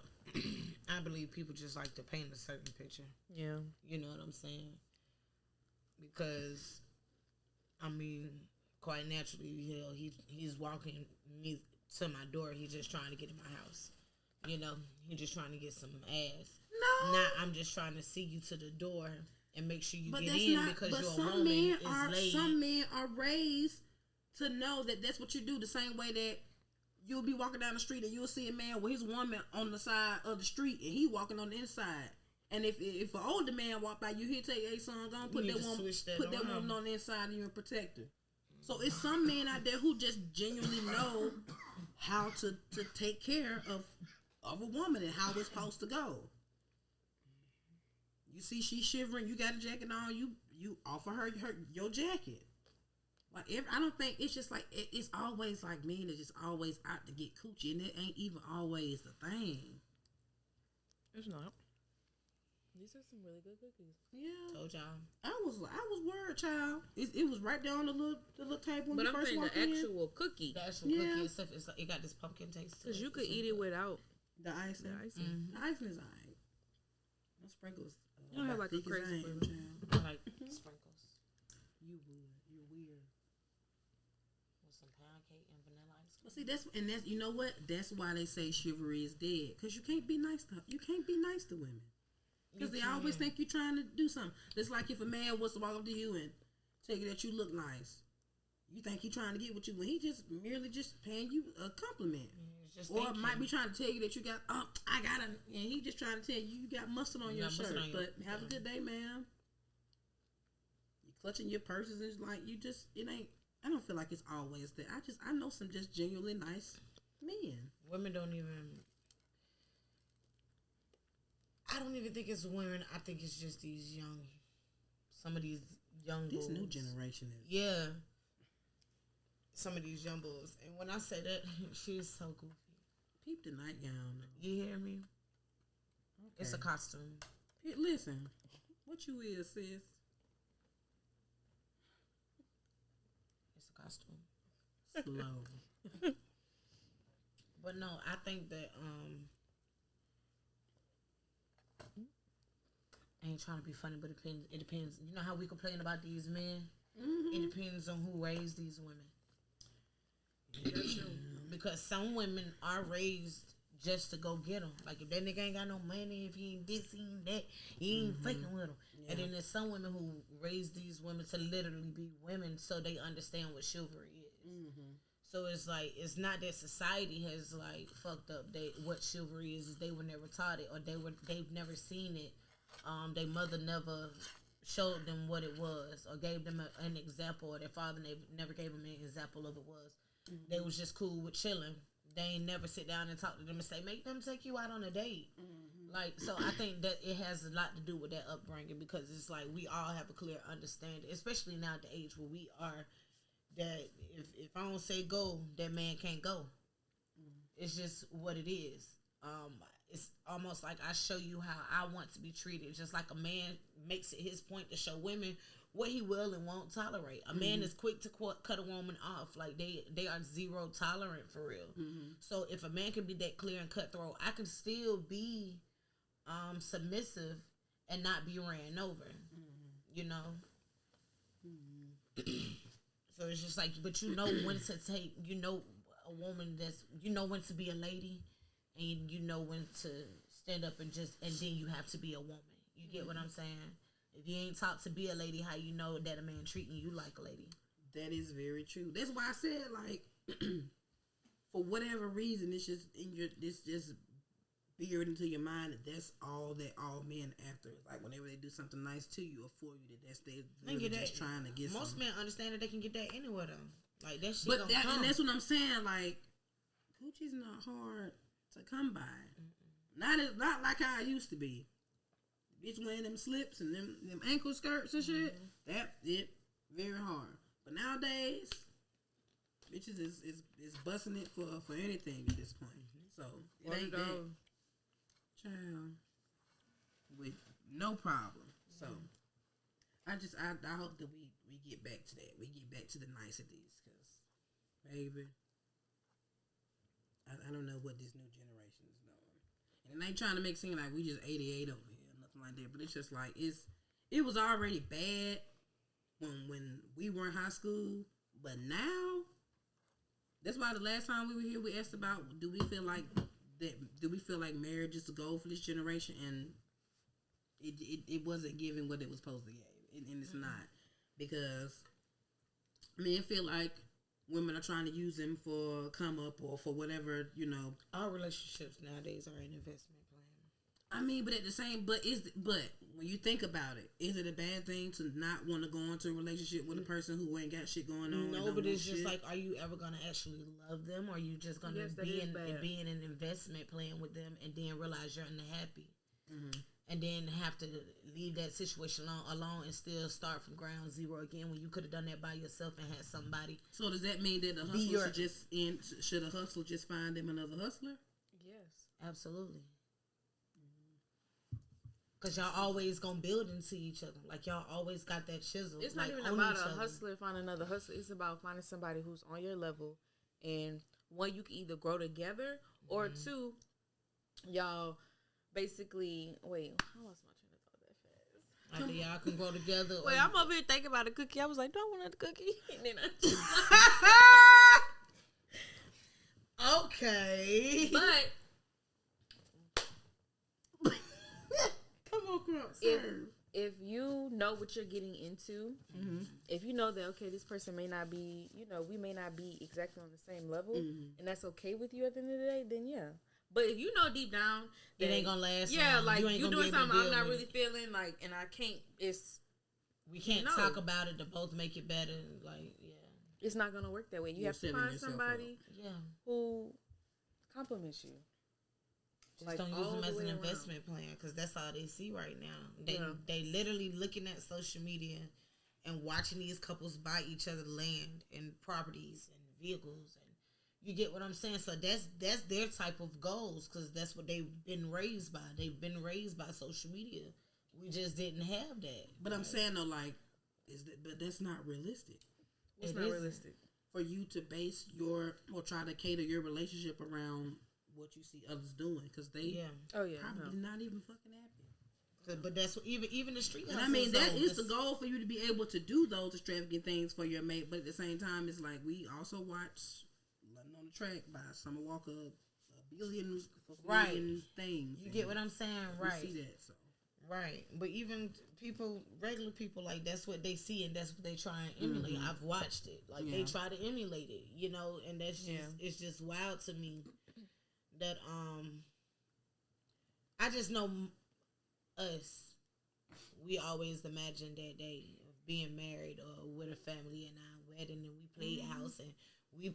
I believe people just like to paint a certain picture. Yeah. You know what I'm saying? Because, I mean, quite naturally, hell, he's walking me to my door. He's just trying to get in my house. You know, he's just trying to get some ass. No. Now I'm just trying to see you to the door and make sure you But get that's in not, because but you're a some woman men is are laid. some men are raised to know that that's what you do. The same way that you'll be walking down the street and you'll see a man with his woman on the side of the street and he walking on the inside. And if an older man walk by you, he'll tell you, "Hey son, go and put that woman on the inside of you and protect her." So it's some men out there who just genuinely know how to take care of a woman and how it's supposed to go. You see she's shivering, you got a jacket on, you offer her your jacket. Like I don't think it's just like it's always like men are just always out to get coochie, and it ain't even always the thing. It's not. These are some really good cookies. Yeah, Told y'all. I was worried, child. It was right there on the little table when But you I'm first saying walked the in. actual cookie. The actual Yeah. cookie itself, it's like, it got this pumpkin taste to it. Because you could It's eat really it good. without The icing. the icing. Mm-hmm. The icing is alright. Sprinkles. You don't have like a thick as crazy I am, flavor. child. I like sprinkles You would. You're weird. with some pound cake and vanilla ice Well, cream. see, that's you know what? That's why they say chivalry is dead. Because you can't be nice to women. Because they always think you're trying to do something. It's like if a man was to walk up to you and tell you that you look nice, you think he's trying to get with you when he just merely just paying you a compliment. Just Or might be trying to tell you that you got, I got and he just trying to tell you got mustard on your shirt. But have a good day, ma'am. You clutching your purses and like you just, it ain't, I don't feel like it's always that. I know some just genuinely nice men. Women don't even. I don't even think it's women. I think it's just some of these young This bulls. new generation is. Yeah. Some of these young bulls. And when I say that, she's so goofy. Peep the nightgown. You hear me? Okay. It's a costume. Listen, what you is, sis? It's a costume. Slow. But no, I think that I ain't trying to be funny, but it depends. You know how we complain about these men? Mm-hmm. It depends on who raised these women. Because some women are raised just to go get them. Like if that nigga ain't got no money, if he ain't this, he ain't that, he ain't fucking with them. Yeah. And then there's some women who raise these women to literally be women, so they understand what chivalry is. Mm-hmm. So it's like it's not that society has like fucked up what chivalry is they were never taught it, or they've never seen it. Their mother never showed them what it was, or gave them an example, or their father never gave them an example of it was. Mm-hmm. They was just cool with chilling. They ain't never sit down and talk to them and say, make them take you out on a date. Mm-hmm. Like, so I think that it has a lot to do with that upbringing, because it's like we all have a clear understanding, especially now at the age where we are, that if I don't say go, that man can't go. Mm-hmm. It's just what it is. It's almost like I show you how I want to be treated, just like a man makes it his point to show women what he will and won't tolerate. A man is quick to cut a woman off. Like they are zero tolerant for real. Mm-hmm. So if a man can be that clear and cutthroat, I can still be submissive and not be ran over. Mm-hmm. You know? Mm-hmm. So it's just like, but you know when to take, you know, a woman you know when to be a lady, and you know when to stand up and then you have to be a woman. You get what I'm saying? If you ain't taught to be a lady, how you know that a man treating you like a lady? That is very true. That's why I said, like, for whatever reason, it's just buried into your mind that all men after. Like whenever they do something nice to you or for you, that's they're just trying to get. Most men understand that they can get that anywhere though. Like that shit. But and that's what I'm saying. Like, Gucci's not hard to come by. Mm-mm. Not like how it used to be. Bitch wearing them slips and them ankle skirts and shit. Mm-hmm. That it very hard. But nowadays, bitches is busting it for anything at this point. So it ain't that. Child, with no problem. So I hope that we get back to that. We get back to the niceties, because baby, I don't know what this new generation is doing. And it ain't trying to make it seem like we just 88 over here, nothing like that. But it's just like it was already bad when we were in high school, but now that's why the last time we were here, we asked about do we feel like marriage is the goal for this generation, and it wasn't giving what it was supposed to give, and it's not, because men feel like women are trying to use them for come up or for whatever, you know. All relationships nowadays are an investment plan. I mean, but when you think about it, is it a bad thing to not want to go into a relationship with a person who ain't got shit going on? No, but it's just like, are you ever gonna actually love them, or are you just gonna be in an investment plan with them and then realize you're unhappy, and then have to leave that situation alone and still start from ground zero again when you could have done that by yourself and had somebody? So does that mean that the hustler should a hustler just find them another hustler? Yes, absolutely. Cause y'all always gonna build into each other. Like y'all always got that chisel. It's not even about a hustler finding another hustler. It's about finding somebody who's on your level, and one, you can either grow together, or two, y'all basically. Wait, I lost my Either y'all can grow together. Wait, I'm over here thinking about a cookie. I was like, do I want another cookie? And then I just okay. But Come on, Crump. if you know what you're getting into, if you know that, okay, this person may not be, we may not be exactly on the same level, and that's okay with you at the end of the day, then yeah. But if you know deep down that it ain't gonna last. yeah, long. like you doing something I'm not with. really feeling, like, and I can't, We can't talk about it to both make it better. Like, yeah. It's not gonna work that way. You have to find somebody who compliments you. Just don't use them as an investment plan, because that's all they see right now. They literally looking at social media and watching these couples buy each other land and properties and vehicles, and you get what I'm saying. So that's their type of goals, because that's what they've been raised by. They've been raised by social media. We just didn't have that. But I'm saying though, like, but that's not realistic. It's not realistic for you to base or try to cater your relationship around what you see others doing, because they probably not even fucking happy. But that's what, even the street. And I mean, that is the goal, for you to be able to do those extravagant things for your mate. But at the same time, it's like we also watch London on the Track by Summer Walker, a billion things. You get what I'm saying, right? We see that, so. Right, but even regular people, like, that's what they see and that's what they try and emulate. I've watched it, like they try to emulate it, and that's just it's just wild to me that I just know us. We always imagine that day of being married or with a family and our wedding, and we played house and we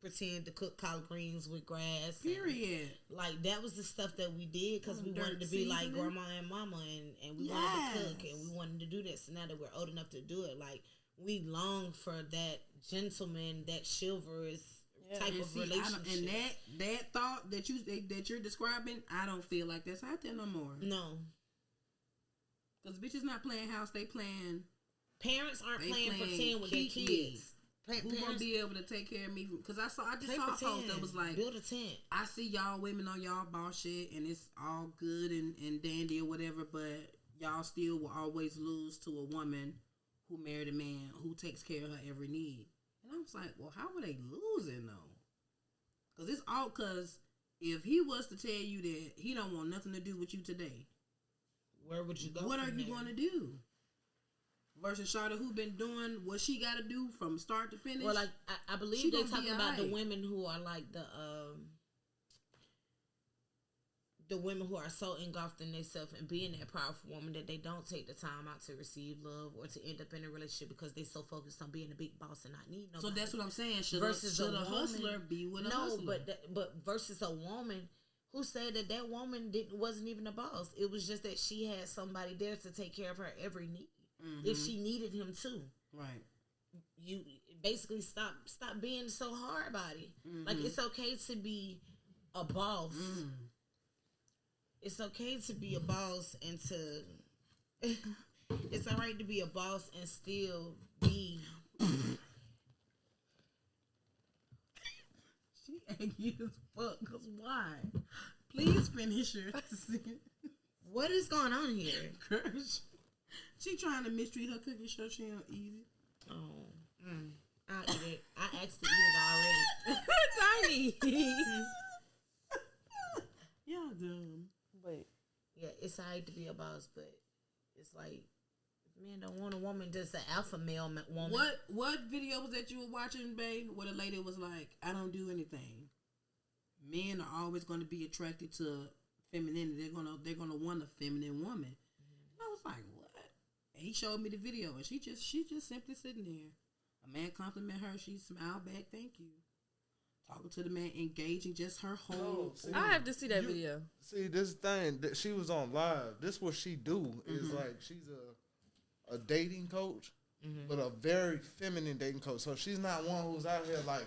pretend to cook collard greens with grass. Period. Like, that was the stuff that we did because we wanted to be like grandma and mama, and we wanted to cook and we wanted to do that. So now that we're old enough to do it, like, we long for that gentleman, that chivalrous type of relationship. And that thought that you're describing, I don't feel like that's out there no more. No. Because bitches not playing house, they playing. Parents aren't playing pretend with their kids. Who gonna be able to take care of me? Because I just saw a post that was like, build a tent. I see y'all women on y'all boss shit and it's all good and dandy or whatever, but y'all still will always lose to a woman who married a man who takes care of her every need. And I was like, well, how are they losing though? Because if he was to tell you that he don't want nothing to do with you today, where would you go? What are you going to do? Versus Charlotte, who been doing what she got to do from start to finish. Well, like I believe they're talking about the women who are like the women who are so engulfed in themselves and being that powerful woman that they don't take the time out to receive love or to end up in a relationship because they so focused on being a big boss and not needing nobody. So that's what I'm saying. Should a hustler be with a hustler? but versus a woman who said that woman wasn't even a boss. It was just that she had somebody there to take care of her every need. If she needed him too. Right. You basically stop being so hard about it. Like, it's okay to be a boss. It's okay to be a boss and to it's alright to be a boss and still be She angry as fuck, cause why? Please finish your What is going on here? She trying to mistreat her cookie so she don't eat it. Oh. I'll eat it. I asked to eat it already. Tiny. Y'all dumb. But yeah, it's alright to be a boss, but it's like men don't want a woman just an alpha male woman. What video was that you were watching, babe? Where the lady was like, I don't do anything. Men are always going to be attracted to femininity. They're gonna want a feminine woman. And I was like, what? And he showed me the video, and she just simply sitting there. A man complimented her. She smiled back, thank you. Talking to the man, engaging just her whole. I have to see that video. See, this thing that she was on live. This what she do is like she's a dating coach, but a very feminine dating coach. So she's not one who's out here like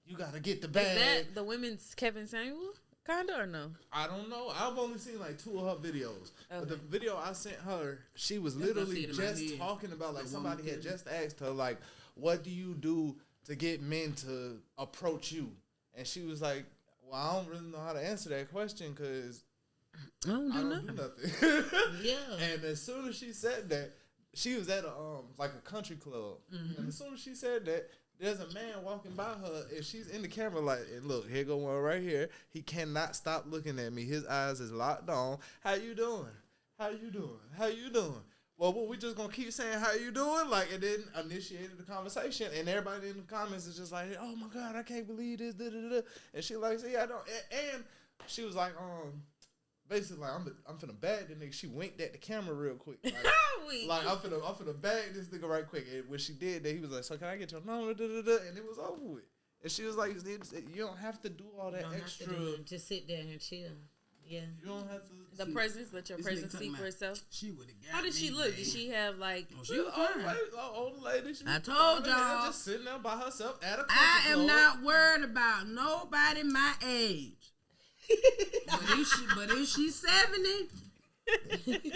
you got to get the bag. Is that the women's Kevin Samuel? Kinda or no? I don't know. I've only seen like 2 of her videos. Okay. But the video I sent her, she was literally just talking about like somebody had just asked her like, what do you do to get men to approach you? And she was like, well, I don't really know how to answer that question because I don't do I don't nothing. do nothing. Yeah. And as soon as she said that, she was at a like a country club, and as soon as she said that, there's a man walking by her, and she's in the camera like, and look, here go one right here. He cannot stop looking at me. His eyes is locked on. How you doing? How you doing? How you doing? Well, we just gonna keep saying how you doing, like, and then initiated the conversation, and everybody in the comments is just like, oh my God, I can't believe this, da, da, da. And she like, see, I don't, and she was like, basically, like, I'm finna bag the nigga. She winked at the camera real quick. Like I'm finna bag this nigga right quick. And when she did that, he was like, so can I get your number? Da, da, da. And it was over with. And she was like, you don't have to do all that extra. Just sit there and chill. Yeah. You don't have to. The presence, let your presence speak for itself. She would have got How did she look? Did she have like? she was fine. Old lady. She I told y'all. Just sitting there by herself at a country I am club. not worried about nobody my age. but if she's 70,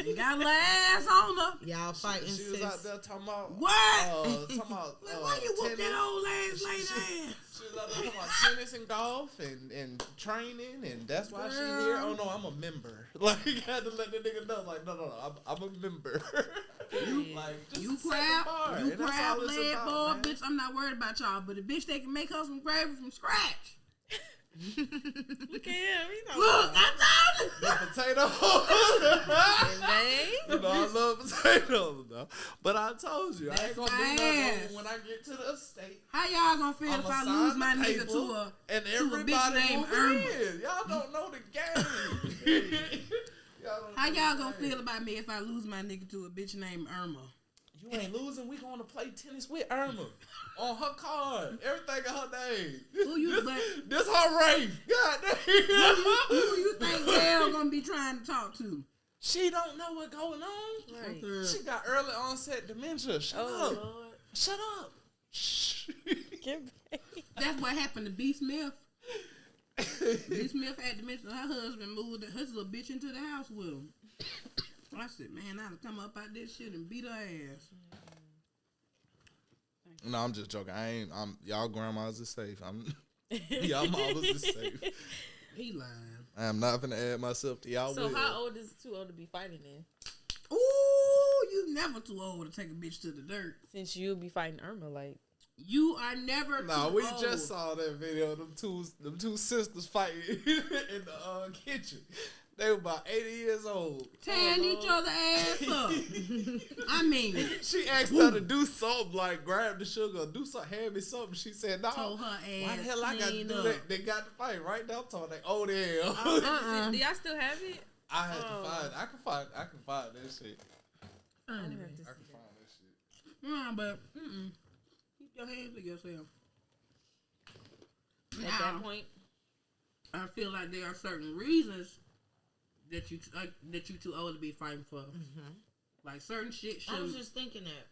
you got a little ass on her. Y'all fighting She was sis. out there talking about What? Talking about Like, why you whoop tennis. that old ass lady ass? She was out there talking about tennis and golf and training, and that's why she here. Oh no, I'm a member. Like, you had to let the nigga know. Like, no, I'm a member. Like, just You set the bar, crab, and that's all it's leg about, boy, man. bitch. I'm not worried about y'all, but a bitch that can make her some gravy from scratch. Look at him. Look, I told you. The potato. You know, I love potatoes, though. But I told you, I ain't gonna do nothing when I get to the estate. How y'all gonna feel if I lose my nigga to a and to a everybody bitch named moving Irma? in. Y'all don't know the game. How y'all gonna feel about me if I lose my nigga to a bitch named Irma? You ain't losing. We gonna play tennis with Irma on her card. Everything in her name. Who you This her race. God damn. who you think Gail gonna be trying to talk to? She don't know what's going on. Right. She got early onset dementia. Shut up. Lord. Shut up. Shh. That's what happened to B. Smith. B. Smith had dementia. Her husband moved his little bitch into the house with him. I said, man, I'd come up out this shit and beat her ass. No, I'm just joking. Y'all grandmas is safe. Y'all mamas is safe. He lying. I am not gonna add myself to y'all. So how old is too old to be fighting then? Ooh, you never too old to take a bitch to the dirt. Since you'll be fighting Irma, like. You are never No, too we old. just saw that video. Them two sisters fighting in the kitchen. They were about 80 years old. Tearing each other ass up. I mean, She asked her to do something, like grab the sugar, do something, hand me something. She said, "No, told her ass. why the hell I got to clean do up. that?" They got to fight right now. Told they old hell. Do y'all still have it? I had to find. I can find that shit. Find it. I can find that shit. Nah, but keep your hands to yourself. At Now, that point, I feel like there are certain reasons that you too old to be fighting for. Like certain shit should. I was just thinking that.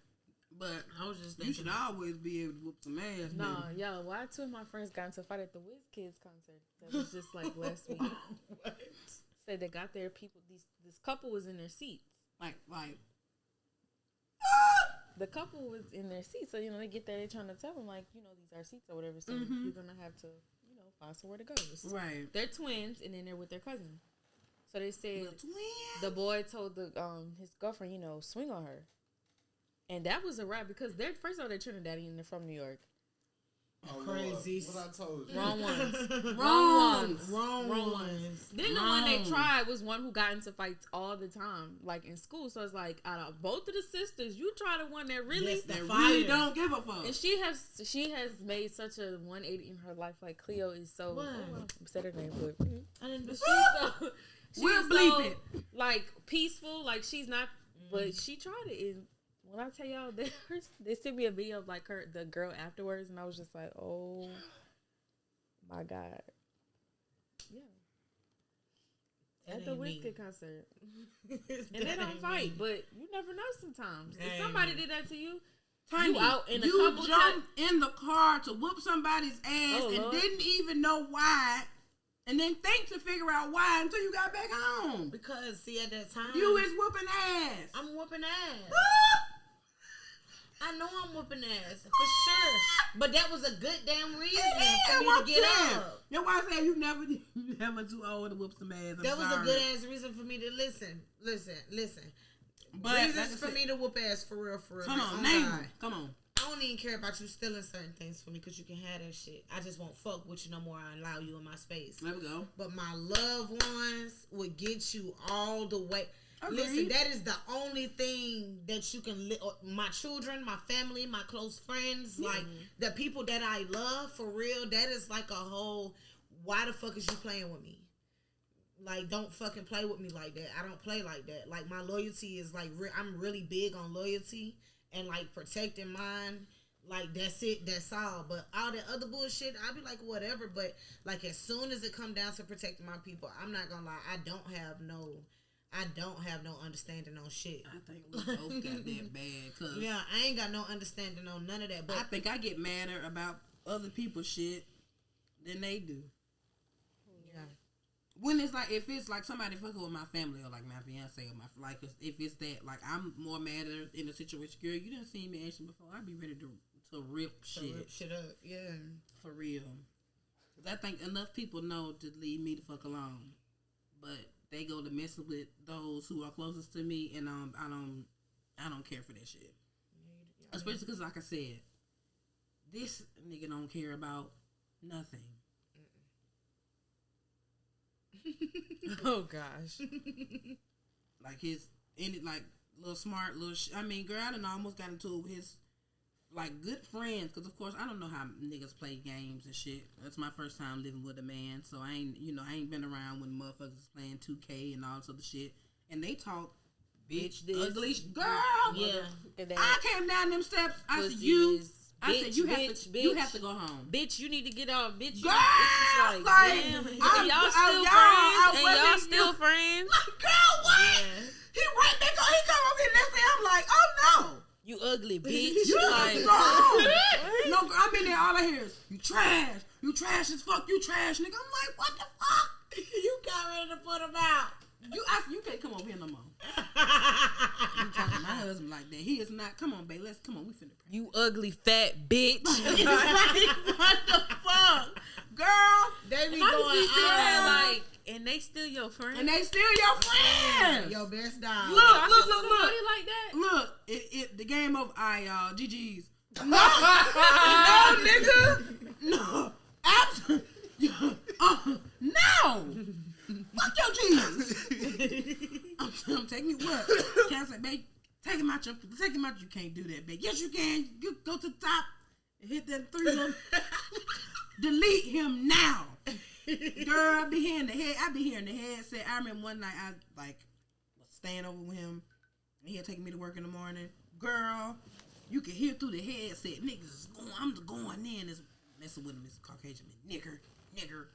But I was just you thinking should always be able to whoop some ass. nah, baby. yo, why two of my friends got into a fight at the WizKids concert? That was just like last week. Said they got their people. This couple was in their seats. Like The couple was in their seats, so they get there. They're trying to tell them like, these are seats or whatever. So you're gonna have to, find somewhere to go. right. They're twins, and then they're with their cousin. So they said The twin. the boy told his girlfriend, swing on her, and that was a wrap because they're first of all they're Trinidadian and they're from New York. Oh, Crazy. Lord, what I told you. Wrong ones. Wrong Wrong ones. Then the one they tried was one who got into fights all the time, like in school. So it's like out of both of the sisters, you try the one that really Yes, That Fire. really don't give a fuck. and she has made such a 180 in her life. Like Cleo is so What? I said her name, but I didn't do she's We'll bleep it. like peaceful. Like she's not, but she tried it. And when I tell y'all, they sent me a video of like the girl afterwards, and I was just like, oh my God, yeah. At the WizKid concert, and they don't fight, but you never know. Sometimes if somebody did that to you, Tiny, you out in a you couple jumped in the car to whoop somebody's ass Oh, and Lord. didn't even know why, and then think to figure out why until you got back home. Because see at that time You is whooping ass. I'm whooping ass. I know I'm whooping ass for sure, but that was a good damn reason for me to get up. Your wife said you never too old to whoop some ass. That was a good ass reason for me to listen. But reasons for me to whoop ass for real. Come on, name it. Come on. I don't even care about you stealing certain things for me because you can have that shit. I just won't fuck with you no more. I allow you in my space. There we go. But my loved ones would get you all the way. Agreed. Listen, that is the only thing that you can. My children, my family, my close friends, like the people that I love for real. That is like a whole. Why the fuck is you playing with me? Like, don't fucking play with me like that. I don't play like that. Like, my loyalty is like, I'm really big on loyalty and like protecting mine. Like, that's it. That's all. But all that other bullshit, I'll be like, whatever. But like, as soon as it come down to protecting my people, I'm not gonna lie. I don't have no understanding on shit. I think we both got that bad. Cause yeah, I ain't got no understanding on none of that. But I think I get madder about other people's shit than they do. Yeah. When it's like, if it's like somebody fucking with my family or like my fiance or my, like, if it's that, like, I'm more madder in a situation. Girl, you done seen me action before. I'd be ready to rip shit. Rip shit up. Yeah. For real. Cause I think enough people know to leave me the fuck alone. But they go to messing with those who are closest to me, and I don't care for that shit. Especially because, like I said, this nigga don't care about nothing. Oh gosh. Like his little smart little. I mean, girl, I done almost got into it with his like good friends, because of course I don't know how niggas play games and shit. That's my first time living with a man, so I ain't been around when motherfuckers is playing 2K and all this other shit. And they talk bitch this, ugly girl. Yeah. I came down them steps. I said you have to go home. Bitch, you need to get off. Bitch, girl, it's like damn. And y'all still friends? And y'all still friends? Girl, what? Yeah. He right back on. He come over here next day. I'm like, oh no. You ugly bitch. You like, go home. No, I'm in there. All I hear is you trash. You trash as fuck. You trash, nigga. I'm like, what the fuck? You got ready to put him out. You can't come over here no more. You talking to my husband like that? He is not. Come on, babe. Come on. We finna pray. you ugly fat bitch. It's like, what the fuck, girl? They be How going you be saying that, on. like, and they still your friend. And they still your friends. Your best dog. Look. Like that. Look, the game over. All GG's. No, nigga. No, absolutely. No. Fuck your G's. I'm taking you what? Can't say, babe. Take him out. You can't do that, babe. Yes, you can. You go to the top and hit that 3 of them. Delete him now. Girl, I be hearing the headset. I remember one night I was staying over with him, and he had taken me to work in the morning. Girl, you can hear through the headset. Niggas is going. I'm just going in. Is messing with him. This Caucasian man. Nigger.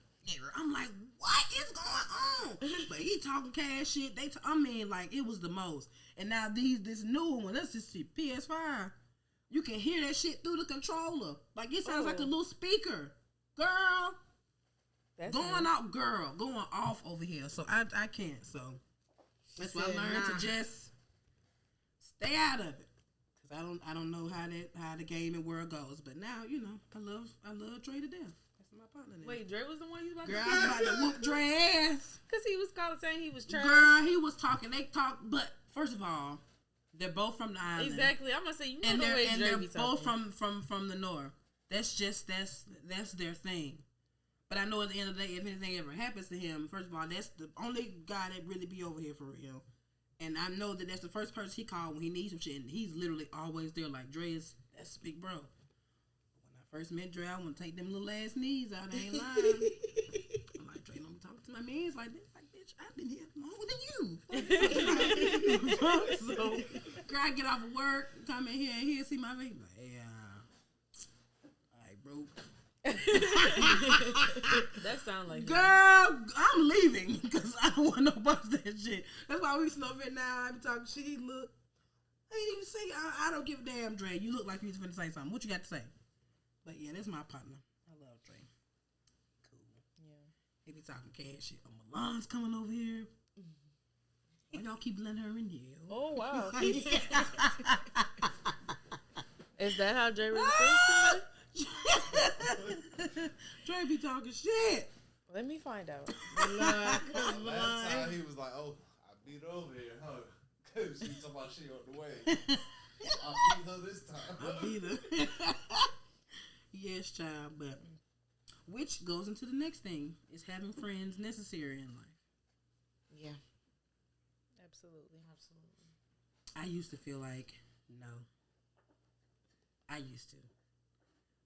I'm like, what is going on? But he talking cash shit. I mean, like, it was the most. And now this new one. That's just PS5. You can hear that shit through the controller. Like, it sounds like a little speaker. Girl. That's Going off over here. So I can't. So that's why I learned to just stay out of it. Cause I don't know how the game and world goes. But now, I love Dre to death. That's my partner now. Wait, Dre was the one you was about Girl, to I was about to whoop Dre ass. Because he was saying he was trash. Girl, he was talking. They talk, but first of all, they're both from the island. Exactly. I'm gonna say and they're be both talking. from the north. That's their thing. But I know at the end of the day, if anything ever happens to him, first of all, that's the only guy that really be over here for real. And I know that's the first person he called when he needs some shit. And he's literally always there. Like, that's big bro. When I first met Dre, I want to take them little ass knees out. I ain't lying. I'm like, Dre, don't be talking to my mans like that. Like, bitch, I've been here longer than you. So, girl, I get off of work, come in here, and he'll see my face. Like, hey, all right, bro. That sound like girl, I'm leaving because I don't want no bunch of that shit. That's why we snuff it now. I be talking shit. He look. I ain't even say. I don't give a damn, Dre. You look like you was finna say something. What you got to say? But yeah, that's my partner. I love Dre. Cool. Yeah. He be talking cash shit. Oh, Milan's coming over here. Why y'all keep letting her in here? Oh wow. Is that how Jay really feels today? Dre be talking shit. Let me find out. Last time he was like, "Oh, I beat her over here, huh?" Cause she talking about she on the way. I beat her this time. I beat her. Yes, child. But which goes into the next thing: is having friends necessary in life? Yeah. Absolutely. I used to feel like no. I used to,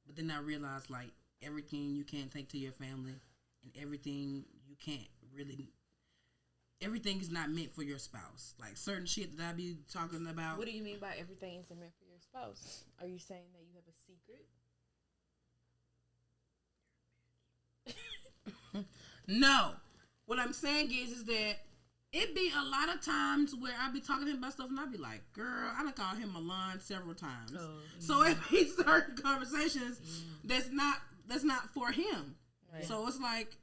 but then I realized like everything you can't take to your family, and everything you can't really. Everything is not meant for your spouse. Like certain shit that I be talking about. What do you mean by everything isn't meant for your spouse? Are you saying that you have a secret? No. What I'm saying is that it be a lot of times where I be talking to him about stuff and I be like, girl, I done called him Milan several times. So it be certain conversations that's not for him. Right. So it's like,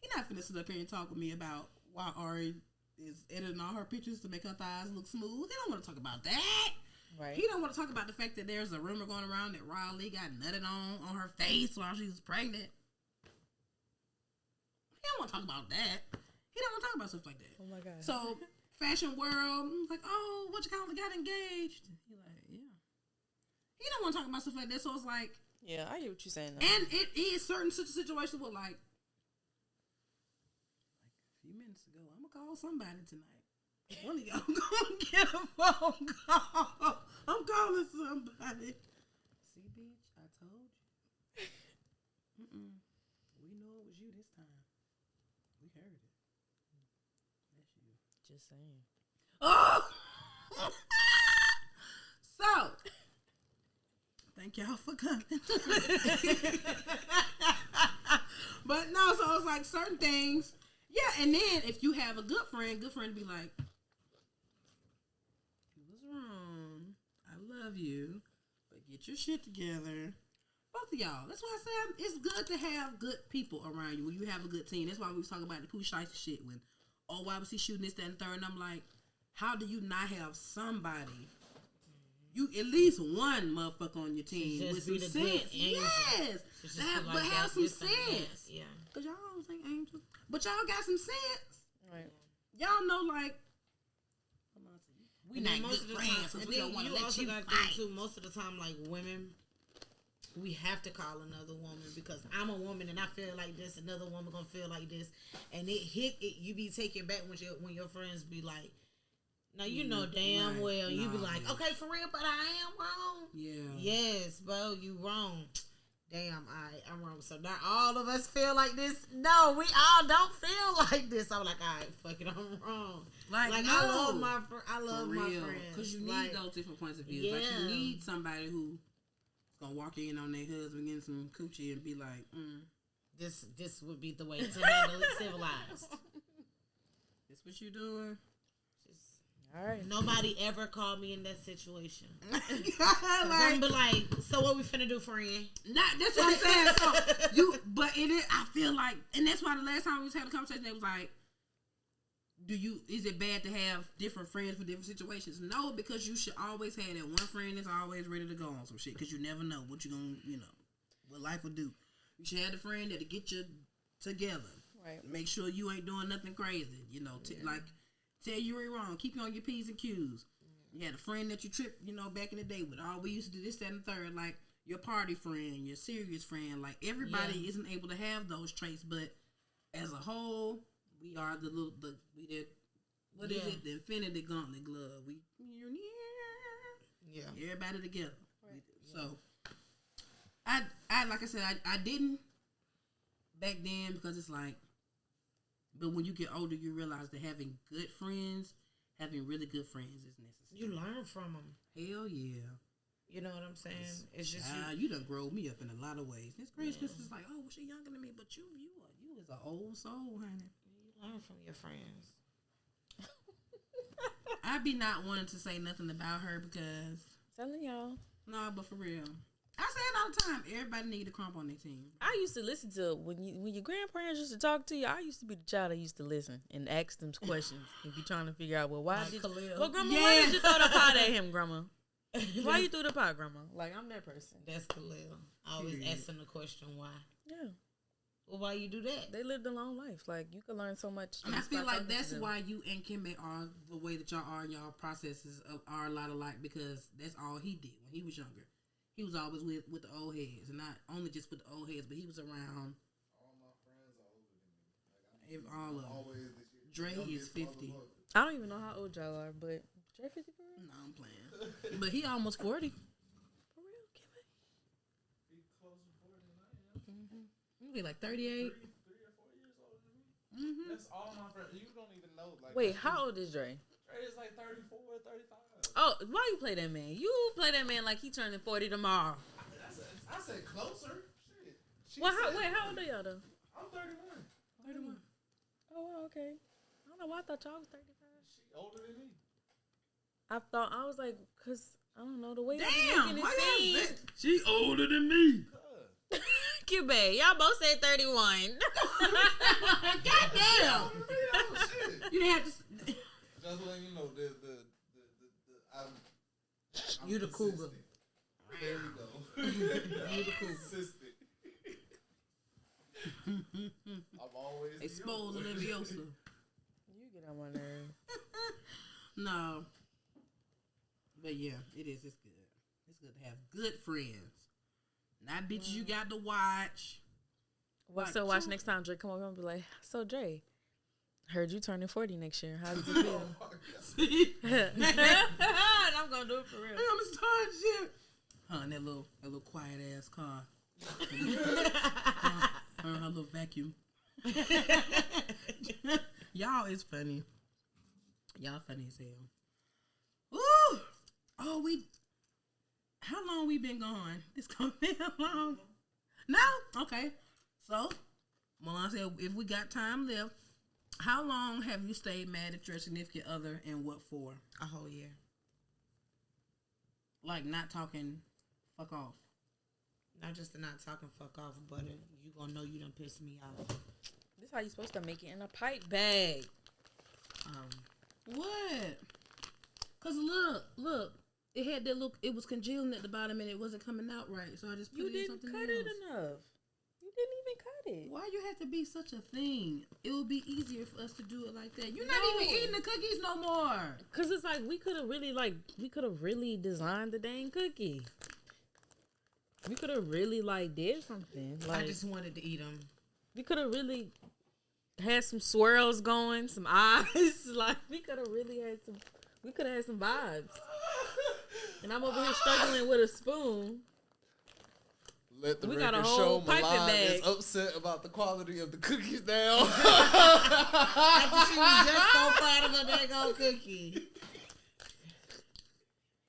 he not finna sit up here and talk with me about why Ari is editing all her pictures to make her thighs look smooth. He don't want to talk about that. Right. He don't want to talk about the fact that there's a rumor going around that Riley got nutted on her face while she was pregnant. He don't want to talk about that. He don't want to talk about stuff like that. Oh my God. So, fashion world, like, oh, what you call it, got engaged. He like, yeah. He don't want to talk about stuff like that. So it's like, yeah, I hear what you're saying. And it is certain situations where like a few minutes ago, I'm gonna call somebody tonight. One of y'all gonna get a phone call. I'm calling somebody. See, bitch, I told you. We know it was you this time. We heard it. That's you. Just saying. Oh! So, thank y'all for coming. But no, so it's like certain things. Yeah, and then if you have a good friend be like, you was wrong. I love you. But get your shit together. Both of y'all. That's why I say it's good to have good people around you when you have a good team. That's why we was talking about the Pooh Shiesty shit when, oh, why was he shooting this, that, and third? And I'm like, how do you not have somebody? You at least one motherfucker on your team with some sense. Yes. But have some sense. Yeah. Because y'all always think angels. But y'all got some sense. Right. Y'all know, like, we not most good of the friends time, because we don't want to let you got fight. too, most of the time, like, women, we have to call another woman because I'm a woman and I feel like this, another woman gonna feel like this. And you be taken back when your friends be like, now you know damn well. You be like, okay, for real, but I am wrong. Yeah. Yes, bro, you wrong. Damn, I'm wrong. So not all of us feel like this. No, we all don't feel like this. I'm like, all right, fuck it, I'm wrong. Like no, I love my friends. Because you need those different points of view. Yeah. Like you need somebody who's gonna walk in on their husband getting some coochie and be like, this would be the way to handle it civilized. This what you doing? All right. Nobody ever called me in that situation. I'm be like, so what we finna do, friend? That's what I'm saying. So I feel like, and that's why the last time we had a conversation, it was like, is it bad to have different friends for different situations? No, because you should always have that one friend that's always ready to go on some shit, because you never know what you're gonna, what life will do. You should have the friend that'll get you together. Right. Make sure you ain't doing nothing crazy. Like. Tell you ain't wrong. Keep you on your P's and Q's. You had a friend that you tripped, back in the day with. Oh, we used to do this, that, and the third. Like, your party friend, your serious friend. Like, everybody isn't able to have those traits. But as a whole, we are the Infinity Gauntlet glove. Everybody together. Right. So, I like I said, I didn't back then because it's like, but when you get older, you realize that having really good friends is necessary. You learn from them. Hell yeah. You know what I'm saying? It's just you done grow me up in a lot of ways. It's crazy because it's like, oh, well, she younger than me, but you is an old soul, honey. You learn from your friends. I be not wanting to say nothing about her because telling y'all. No, but for real. I say it all the time. Everybody need a crump on their team. I used to listen to when your grandparents used to talk to you. I used to be the child that used to listen and ask them questions and be trying to figure out, well, why did Grandma? Why did you throw the pot at him, Grandma? Why you threw the pot, Grandma? Like, I'm that person. That's Khalil. Always asking the question why. Yeah. Well, why you do that? They lived a long life. Like, you can learn so much. And I feel like that's why you and Kimbe are the way that y'all are, and y'all processes are a lot alike, because that's all he did when he was younger. He was always with the old heads, and not only just with the old heads, but he was around. All my friends are older than me. Like, All of them. always Dre is 50. I don't even know how old y'all are, but Dre 50 for real? No, I'm playing. But he almost 40. For real? Kimbe? He closer to 40 than I am. He'll be like 38. 3 or 4 years older than me. That's all my friends. You don't even know. Like, Wait, how old is Dre? Dre is like 34, 35. Oh, why you play that man? You play that man like he turning 40 tomorrow. I said closer. Shit. Well, how old are y'all though? I'm 31. 31. Oh, well, okay. I don't know why I thought y'all was 35. She older than me. I was like, cause I don't know the way. Damn, you why making you it have that? She older than me. Cuz. Cute, y'all both said 31. Goddamn. Oh, shit. You didn't have to. Just letting you know, I'm You the cougar. consistent. There you go. You the cougar. Consistent. I'm always the Expose young boy. Oliviosa. You get on my nerve. No. But yeah, it is. It's good. It's good to have good friends. Not bitches you got to watch. Well, Like, so watch true. next time Dre come over and be like, so Dre, heard you turning 40 next year. How does it feel? See? And I'm gonna do it for real. I'm starting shit. Huh, in that little quiet ass car. Her little vacuum. Y'all is funny. Y'all funny as hell. Woo! Oh, how long we been gone? This gonna be long. No? Okay. So, Milan said, if we got time left, how long have you stayed mad at your significant other, and what for? A whole year. Like, not talking fuck off. Not just the not talking fuck off, but you gonna know you done pissed me off. This is how you supposed to make it in a pipe bag. What? Cause look, it had that look. It was congealing at the bottom and it wasn't coming out right. So I just put You it in didn't something cut else. it enough. You didn't even cut it. Why you have to be such a thing? It would be easier for us to do it like that. You're not No. even eating the cookies no more. Cause it's like we could have really designed the dang cookie. We could have really did something. I just wanted to eat them. We could have really had some swirls going, some eyes. We could have really had some. We could have had some vibes. And I'm over here struggling with a spoon. Let the We got a record whole show piping Milan bag. is upset about the quality of the cookies now. After she was just so proud of her daggone cookie.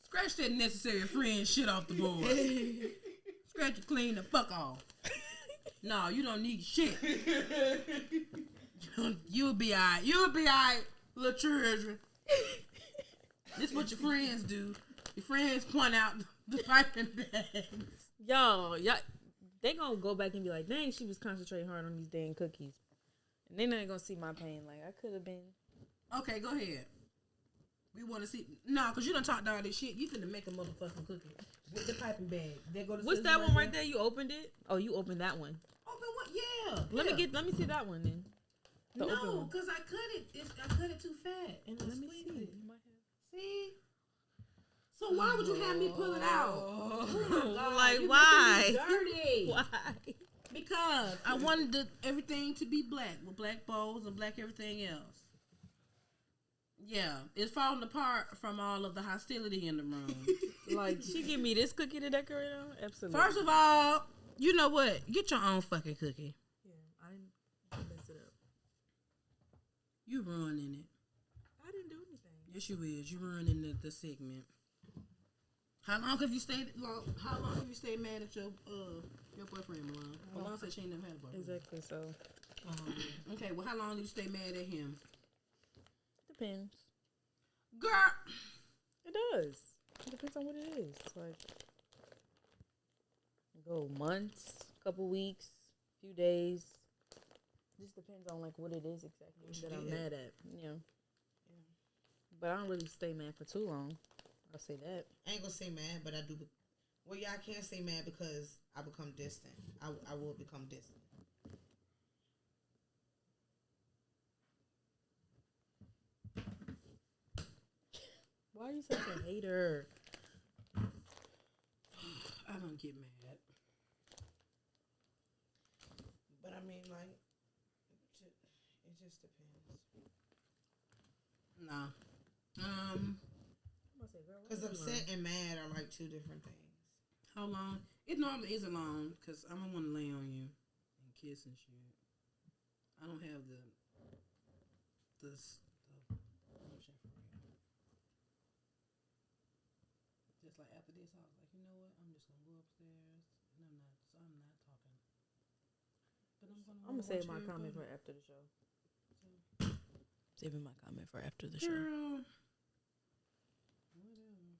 Scratch that necessary friend shit off the board. Scratch it clean the fuck off. No, you don't need shit. You'll be alright. You'll be alright, little children. This is what your friends do. Your friends point out the piping bags. Y'all, they gonna go back and be like, dang, she was concentrating hard on these dang cookies. And then they're gonna see my pain. Like, I could have been. Okay, go ahead. We want to see. No, because you done talked all this shit. You finna make a motherfucking cookie with the piping bag. There go the What's scissors that one right there? You opened it? Oh, you opened that one. Open what? Yeah. Let me see that one then. The open No, one. because I cut it too fat and I Let me squeezed see. it. You might have. See? So why would you have me pull it out? Oh my God, Like, you why? making me dirty. Why? Because I wanted everything to be black with black bowls and black everything else. Yeah, it's falling apart from all of the hostility in the room. Like, she give me this cookie to decorate on? Absolutely. First of all, you know what? Get your own fucking cookie. Yeah, I didn't mess it up. You ruining it. I didn't do anything. Yes, you is. You ruining the segment. How long have you stayed? How long have you stayed mad at your boyfriend, Milan? Milan said she ain't never had a boyfriend. Exactly, so. Okay, well, how long did you stay mad at him? Depends. Girl, It does. It depends on what it is. Like, go months, couple weeks, few days. Just depends on what it is exactly that I'm mad at. Yeah. But I don't really stay mad for too long. I'll say that. I ain't gonna say mad, but I do. Well, yeah, I can't say mad because I become distant. I will become distant. Why are you such a hater? I don't get mad. But I mean, like, it just depends. Nah. Because upset and mad are like two different things. How long? It normally isn't long because I don't want to lay on you and kiss and shit. I don't have the emotion for real. Just like after this, I was like, you know what? I'm just gonna go upstairs and I'm not talking. But I'm gonna save my comment for after the show. Saving my comment for after the show. Girl. Whatever.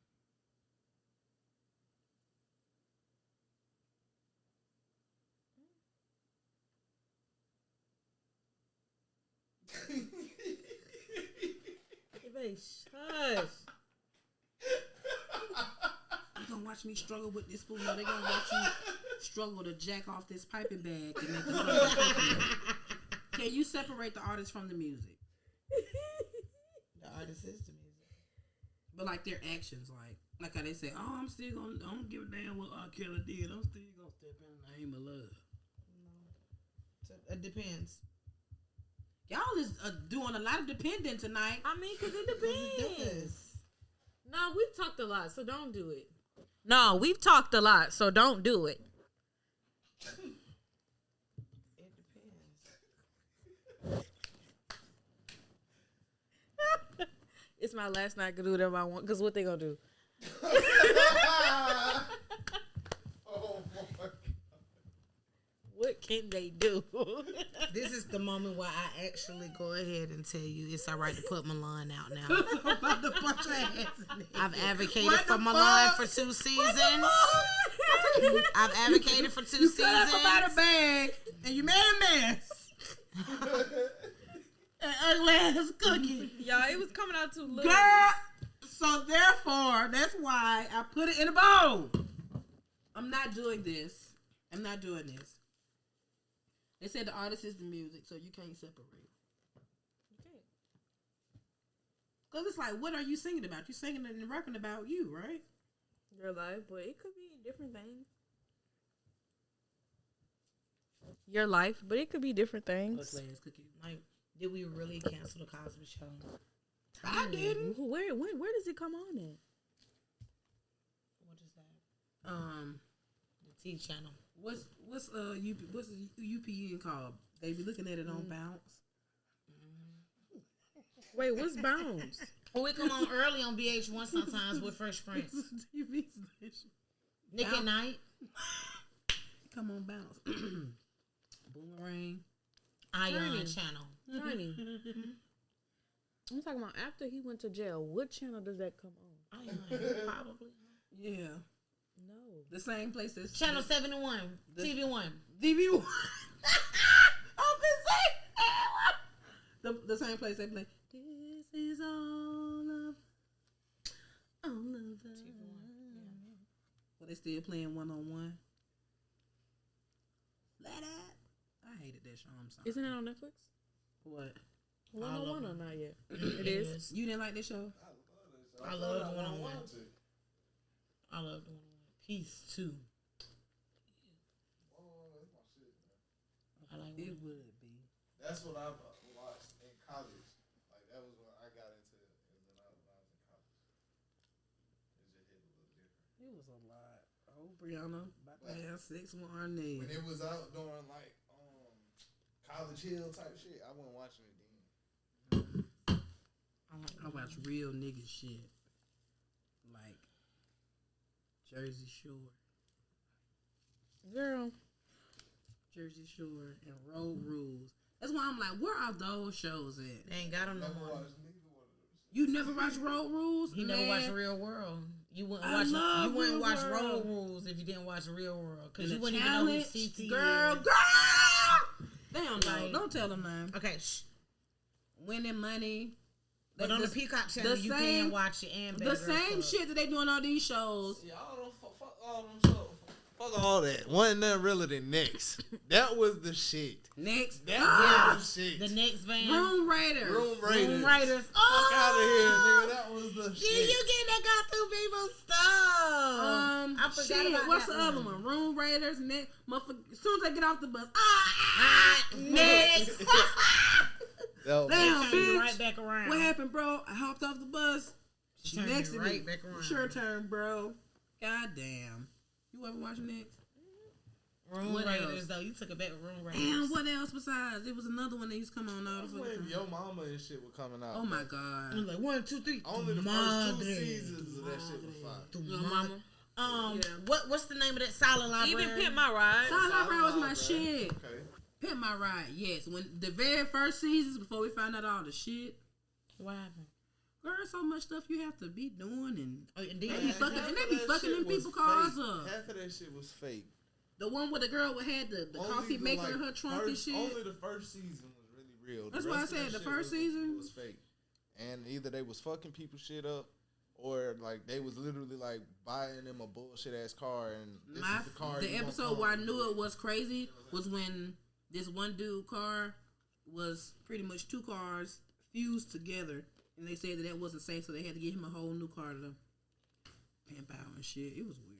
Shush. They gonna watch me struggle with this spoon. Or they gonna watch you struggle to jack off this piping bag. And make Can you separate the artist from the music? The artist is the music. But like their actions, like how they say, oh, I'm still gonna, I don't give a damn what R. Kelly did. I'm still gonna step in the name of love. No. So it depends. Y'all is doing a lot of dependent tonight. I mean, because it depends. It does. No, we've talked a lot, so don't do it. No, we've talked a lot, so don't do it. It depends. It's my last night. I can do whatever I want. Because what they gonna do? Oh my God. What can they do? This is the moment where I actually go ahead and tell you it's all right to put Milan out now. I'm about to punch your ass in it. I've advocated for Milan for 2 seasons. I've advocated for 2 seasons. You cut up about a bag and you made a mess. An ugly ass cookie. Y'all, it was coming out too little. Girl, so therefore, that's why I put it in a bowl. I'm not doing this. I'm not doing this. They said the artist is the music, so you can't separate. Okay. Because it's like, what are you singing about? You're singing and rapping about you, right? Your life, but it could be different things. Your life, but it could be different things. Ugly ass cookie. Like, did we really cancel the Cosby Show? I didn't. Where does it come on at? What is that? The T channel. What's UPN called? They be looking at it on Bounce. Wait, what's Bounce? Oh, it come on early on VH1 sometimes with Fresh Prince. TV station. Nick at Night. Come on, Bounce. Boomerang. Ion channel. Tiny. I'm talking about after he went to jail. What channel does that come on? Ion, probably. Yeah. No. The same place as Channel 71. TV1. DV1. The same place they play. This is all of us. But they still playing 1-on-1. Flat out. I hated that show. I'm sorry. Isn't it on Netflix? What? 101 or not yet? It is. You didn't like this show? I love 101. I love 101. Peace too. I like it. Would be. That's what I watched in college. Like that was when I got into it. And then when I was in college, it just hit a little different. It was a lot. Oh, Brianna, about to have sex with Arnett. When it was out during like College Hill type shit, I wasn't watching it then. I watch real nigga shit. Like Jersey Shore. Girl. Jersey Shore and Road Rules. That's why I'm like, where are those shows at? They ain't got them no more. You never watched Road Rules? You never watched Real World. You wouldn't watch Road Rules if you didn't watch Real World. Because you wouldn't even know who CT girl, is. They don't know. Don't tell them, man. Okay, shh. Winning Money. But on the Peacock channel, you can watch it and the same shit that they doing on these shows. Y'all don't fuck all them shows. Fuck all that. Wasn't nothing realer than Next. That was the shit. Next. That was the shit. The next van. Room Raiders. Fuck out of here, nigga. That was the shit. Did you get that got through people's stuff? I forgot about what's that the other one? Room Raiders. Next. As soon as I get off the bus. Next. Damn, bitch. Right back around. What happened, bro? I hopped off the bus. She next to me. Back around. Sure turn, bro. God damn. You ever watch Next? Room Raiders, though. You took it back with Room Raiders. And what else besides? There was another one that used to come on all the time. Yo Mama and shit were coming out. Oh my God. It was like 1, 2, 3. Only the first 2 seasons of that shit was fire. Your mama. What's the name of that Silent Library? Even Pimp My Ride. Silent Library was my shit. Okay. Pimp My Ride, yes. When the very first seasons, before we found out all the shit. What happened? Girl, so much stuff you have to be doing, and they be fucking in people's cars up. Half of that shit was fake. The one where the girl had the coffee maker in her trunk and shit. Only the first season was really real. That's why I said the first season was fake, and either they was fucking people shit up, or like they was literally like buying them a bullshit ass car, and this is the car. The episode where I knew it was crazy was when this one dude car was pretty much 2 cars fused together. And they said that wasn't safe, so they had to get him a whole new car to pimp out and shit. It was weird.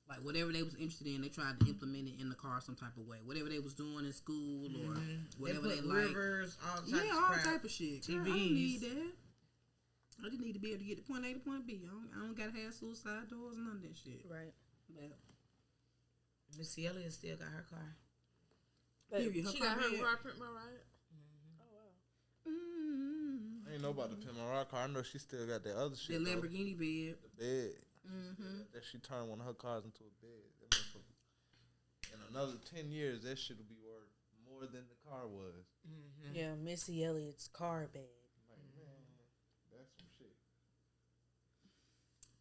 Like, whatever they was interested in, they tried to implement it in the car some type of way. Whatever they was doing in school or whatever they like. Rivers, all type of shit. Girl, I don't need that. I just need to be able to get to point A to point B. I don't got to have suicide doors, none of that shit. Right. But Missy Elliott still got her car. She got her car Pimp My Ride. I ain't know about the Pimp My Ride car. I know she still got that other shit. The Lamborghini bed. The bed. That she turned one of her cars into a bed. In another 10 years, that shit will be worth more than the car was. Yeah, Missy Elliott's car bed. Like, man, that's some shit.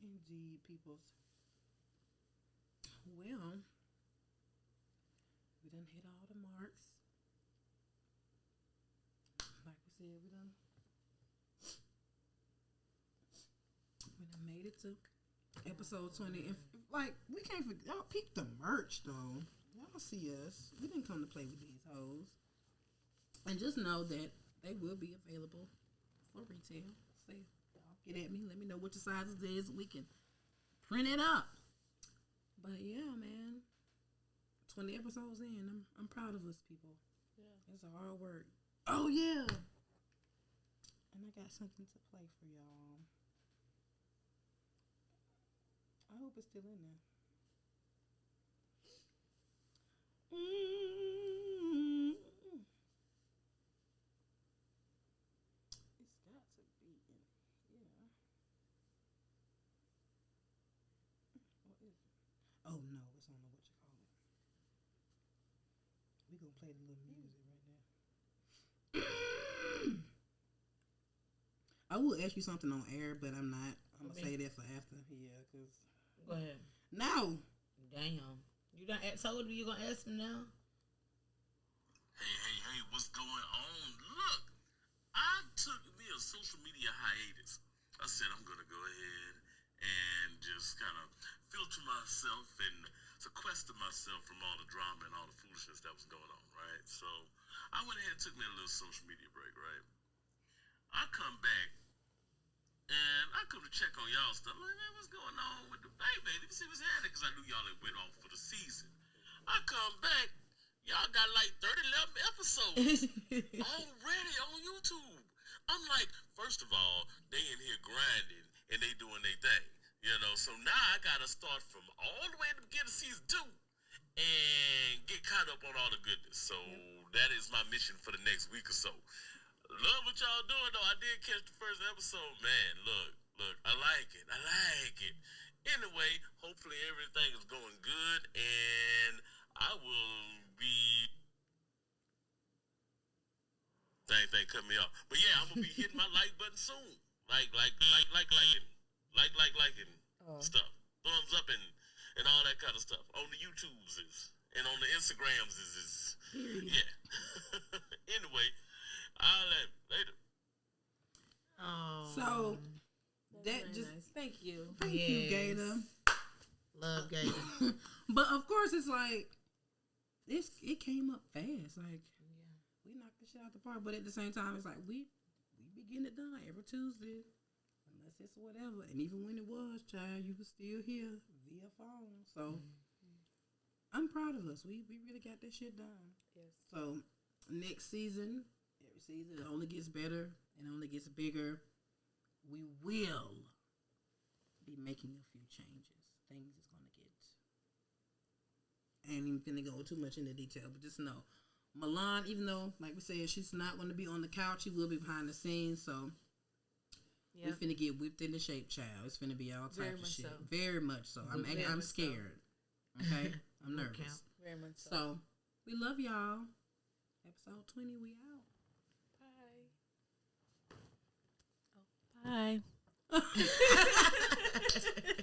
Indeed, peoples. Well, we done hit all the marks. Like we said, we done made it to episode 20. And like, we can't forget, y'all peep the merch though. Y'all see us. We didn't come to play with these hoes. And just know that they will be available for retail. So y'all get at me. Let me know what your sizes is. We can print it up. But yeah, man. 20 episodes in. I'm proud of us, people. Yeah. It's hard work. Oh yeah. And I got something to play for y'all. I hope it's still in there. It's got to be in here. What is it? Oh no, it's on the what you call it. We gonna play the little music right now. I will ask you something on air, but I'm not. I'm gonna say that for after. Yeah, cause. Go ahead. No. Damn. You done told you gonna ask him now? Hey, what's going on? Look, I took me a social media hiatus. I said I'm gonna go ahead and just kind of filter myself and sequester myself from all the drama and all the foolishness that was going on, right? So I went ahead and took me a little social media break, right? I come back and I come to check on y'all stuff. Like, man, what's going on with the baby? Let me see what's happening, because I knew y'all had went off for the season. I come back, y'all got like 30, 11 episodes already on YouTube. I'm like, first of all, they in here grinding and they doing their thing, you know. So now I gotta start from all the way to the beginning of season 2 and get caught up on all the goodness. So that is my mission for the next week or so. Love what y'all doing though. I did catch the first episode, man. Look, I like it. Anyway, hopefully everything is going good, and I will be. Thing cut me off, but yeah, I'm gonna be hitting my like button soon. Liking stuff, thumbs up and all that kind of stuff on the YouTubes and on the Instagrams yeah. Anyway. I'll let later. Oh, So That's that very just nice. Thank you. thank you, Gator. Love Gator. But of course, it's like it came up fast. Like we knocked the shit out the park, but at the same time, it's like we be getting it done every Tuesday, unless it's whatever. And even when it was, child, you were still here via phone. So I'm proud of us. We really got that shit done. Yes. So next season, every season it only gets better and only gets bigger. We will be making a few changes. Things is gonna get. I ain't even finna go too much into detail, but just know, Milan, even though, like we said, she's not gonna be on the couch, she will be behind the scenes. So we finna get whipped into shape, child. It's finna be all types of shit. So. Very much so. I'm scared. Okay, I'm nervous. Very much so. So we love y'all. Episode 20, we out. Bye. Oh, bye.